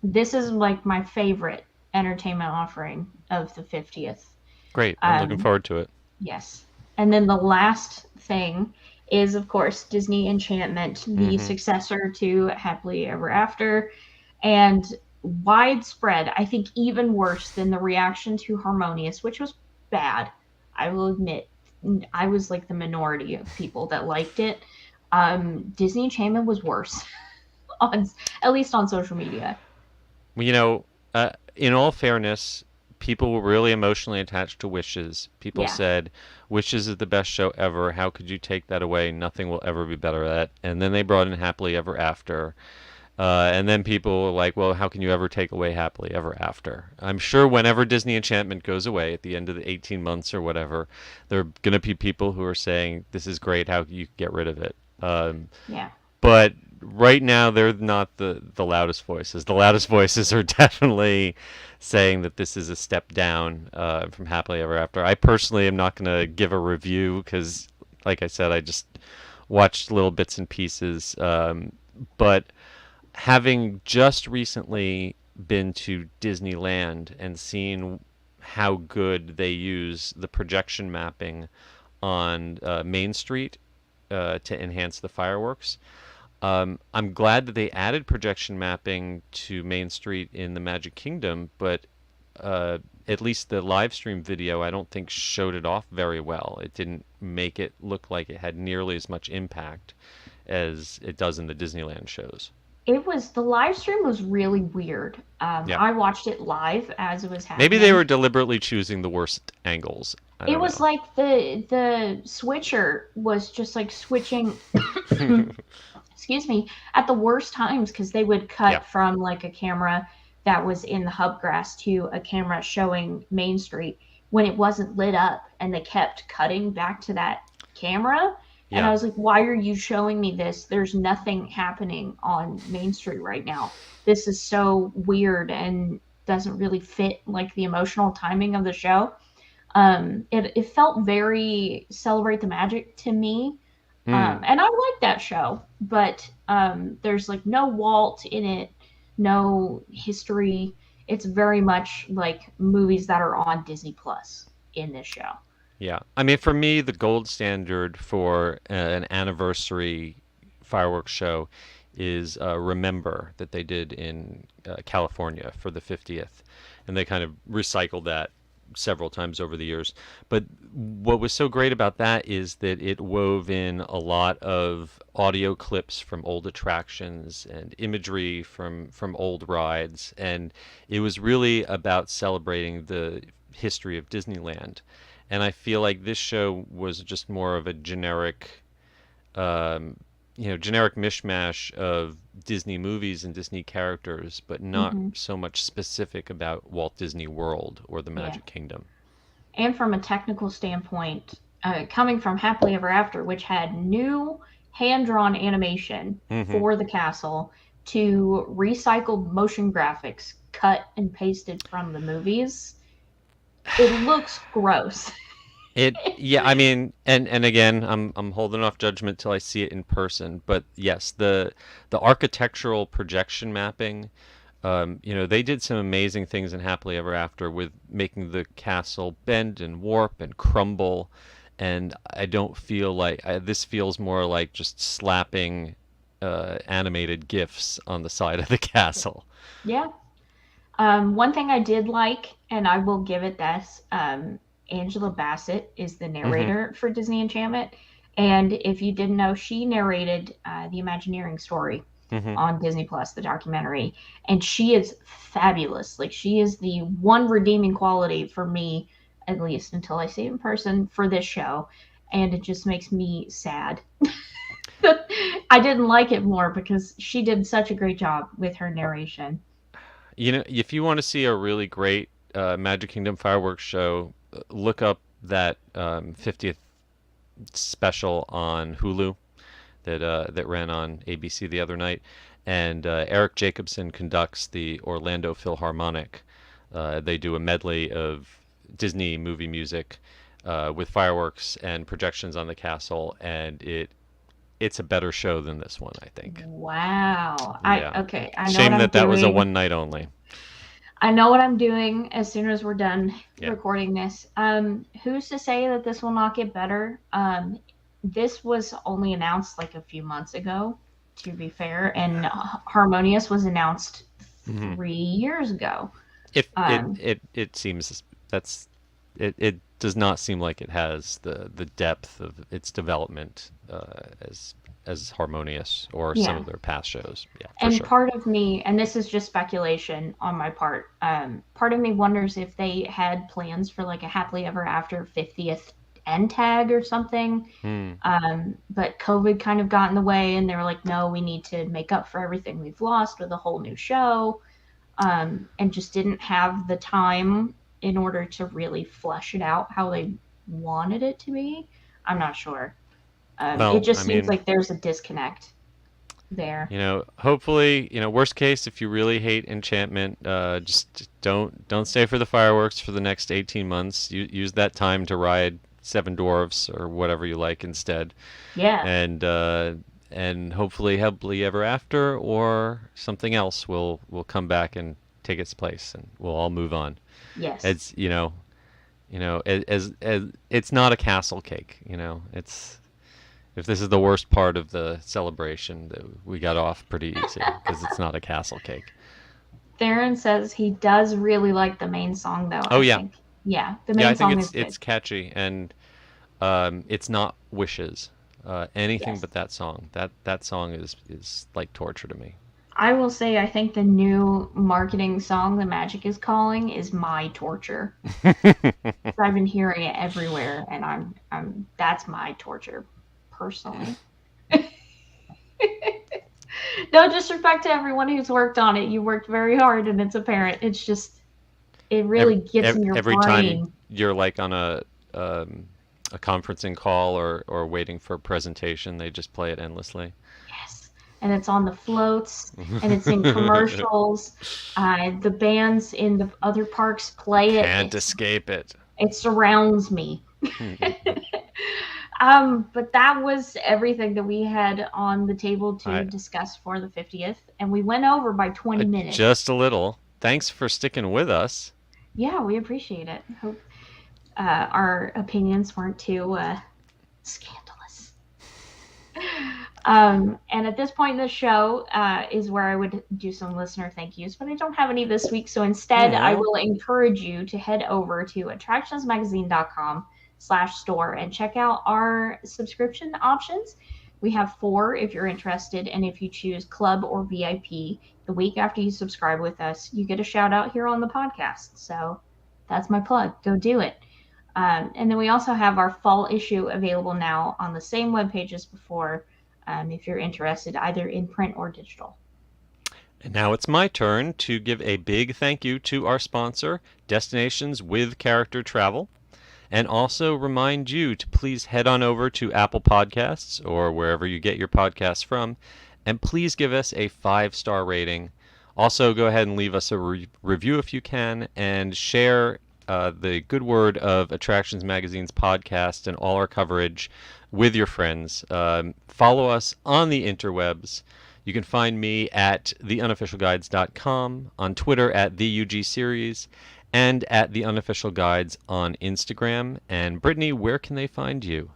This is like my favorite entertainment offering of the 50th. Great. I'm looking Um, forward to it. yes, and then the last thing is, of course, Disney Enchantment, the Hmm. successor to Happily Ever After, and widespread, I think even worse than the reaction to Harmonious, which was bad. I will admit, I was like the minority of people that liked it. Disney Enchantment was worse, on at least on social media. Well, in all fairness, people were really emotionally attached to Wishes. People Yeah, said, Wishes is the best show ever. How could you take that away? Nothing will ever be better at it. And then they brought in Happily Ever After. And then people were like, well, how can you ever take away Happily Ever After? I'm sure whenever Disney Enchantment goes away at the end of the 18 months or whatever, there are going to be people who are saying, this is great. How can you get rid of it? yeah, But right now, they're not the loudest voices. The loudest voices are definitely saying that this is a step down from Happily Ever After. I personally am not going to give a review because, like I said, I just watched little bits and pieces. But having just recently been to Disneyland and seen how good they use the projection mapping on Main Street to enhance the fireworks. I'm glad that they added projection mapping to Main Street in the Magic Kingdom, but at least the live stream video, I don't think showed it off very well. It didn't make it look like it had nearly as much impact as it does in the Disneyland shows. The live stream was really weird. Yeah. I watched it live as it was Maybe they happening. were deliberately choosing the worst angles. I It don't was know. like the switcher was just like switching, excuse me, at the worst times because they would cut Yeah. from like a camera that was in the hubgrass to a camera showing Main Street when it wasn't lit up, and they kept cutting back to that camera. And I Yeah. was like, why are you showing me this? There's nothing happening on Main Street right now. This is so weird and doesn't really fit like the emotional timing of the show. It felt very Celebrate the Magic to me. Mm. And I like that show, but there's like no Walt in it, no history. It's very much like movies that are on Disney Plus in this show. Yeah. I mean, for me, the gold standard for an anniversary fireworks show is Remember that they did in California for the 50th. And they kind of recycled that several times over the years. But what was so great about that is that it wove in a lot of audio clips from old attractions and imagery from old rides. And it was really about celebrating the history of Disneyland. And I feel like this show was just more of a generic, um, generic mishmash of Disney movies and Disney characters, but not Hmm. so much specific about Walt Disney World or the Yeah. Magic Kingdom. And from a technical standpoint, coming from Happily Ever After, which had new hand drawn animation Hmm. for the castle, to recycled motion graphics cut and pasted from the movies, it looks gross. Yeah, I mean, and again, I'm holding off judgment till I see it in person, but yes, the architectural projection mapping, they did some amazing things in Happily Ever After with making the castle bend and warp and crumble, and I don't feel like this feels more like just slapping animated GIFs on the side of the castle. Yeah. One thing I did like, and I will give it this, Angela Bassett is the Hmm. narrator for Disney Enchantment. And if you didn't know, she narrated the Imagineering story Hmm. on Disney Plus, the documentary. And she is fabulous. Like, she is the one redeeming quality for me, at least until I see it in person for this show. And it just makes me sad. I didn't like it more because she did such a great job with her narration. If you want to see a really great Magic Kingdom fireworks show, look up that 50th special on Hulu that ran on ABC the other night, and Eric Jacobson conducts the Orlando Philharmonic. They do a medley of Disney movie music with fireworks and projections on the castle, and it's a better show than this one, I think. Wow. Yeah. Okay, I know what Shame I'm that was a doing. one night only. I know what I'm doing as soon as we're done Yeah. recording this. Who's to say that this will not get better? This was only announced like a few months ago, to be fair, and Harmonious was announced Hmm. 3 years ago. If Um, it seems it does not seem like it has the depth of its development as Harmonious or some yeah. of their past shows. Yeah, for And sure. part of me, and this is just speculation on my part, part of me wonders if they had plans for like a Happily Ever After 50th end tag or something. Hmm. But COVID kind of got in the way, and they were like, no, we need to make up for everything we've lost with a whole new show, and just didn't have the time in order to really flesh it out how they wanted it to be. I'm not sure. It Well, I just seems mean, like there's a disconnect there. hopefully, worst case, if you really hate Enchantment, just don't stay for the fireworks for the next 18 months. Use that time to ride Seven Dwarfs or whatever you like instead, Yeah. and hopefully Happily Ever After or something else will come back and take its place, and we'll all move on. Yes. It's as it's not a castle cake. It's if this is the worst part of the celebration, that we got off pretty easy because it's not a castle cake. Theron says he does really like the main song, though. Oh I yeah, think. Yeah, the yeah. main I think song is good. it's catchy, and it's not Wishes. Anything Yes. but that song. That song is like torture to me. I will say I think the new marketing song The Magic is Calling is my torture. I've been hearing it everywhere, and I'm that's my torture, personally. No disrespect to everyone who's worked on it. You worked very hard, and it's apparent. It's just it every, really gets in your every time brain. you're like on a conferencing call or waiting for a presentation, they just play it endlessly. Yes, and it's on the floats, and it's in commercials. The bands in the other parks play it. Can't escape it. It surrounds me. But that was everything that we had on the table to discuss for the 50th, and we went over by 20 minutes. Just a little. Thanks for sticking with us. Yeah, we appreciate it. Hope our opinions weren't too scandalous. And at this point in the show is where I would do some listener thank yous, but I don't have any this week. So instead, I will encourage you to head over to attractionsmagazine.com/store and check out our subscription options. We have 4 if you're interested. And if you choose Club or VIP, the week after you subscribe with us, you get a shout out here on the podcast. So that's my plug. Go do it. And then we also have our fall issue available now on the same webpage as before. If you're interested, either in print or digital. And now it's my turn to give a big thank you to our sponsor, Destinations with Character Travel, and also remind you to please head on over to Apple Podcasts or wherever you get your podcasts from, and please give us a 5-star rating. Also, go ahead and leave us a review if you can, and share the good word of Attractions Magazine's podcast and all our coverage with your friends. Follow us on the interwebs. You can find me at theunofficialguides.com, on Twitter at theugseries, and at The Unofficial Guides on Instagram. And Brittany, where can they find you?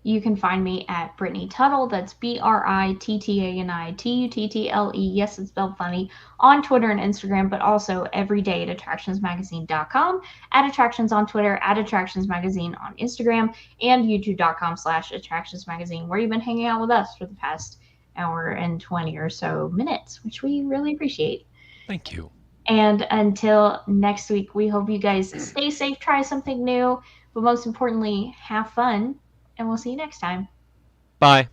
You can find me at Brittany Tuttle. That's BRITTANITUTTLE. Yes, it's spelled funny. On Twitter and Instagram, but also every day at attractionsmagazine.com, at Attractions on Twitter, at Attractions Magazine on Instagram, and youtube.com/attractionsmagazine, where you've been hanging out with us for the past hour and 20 or so minutes, which we really appreciate. Thank you. And until next week, we hope you guys stay safe, try something new, but most importantly, have fun. And we'll see you next time. Bye.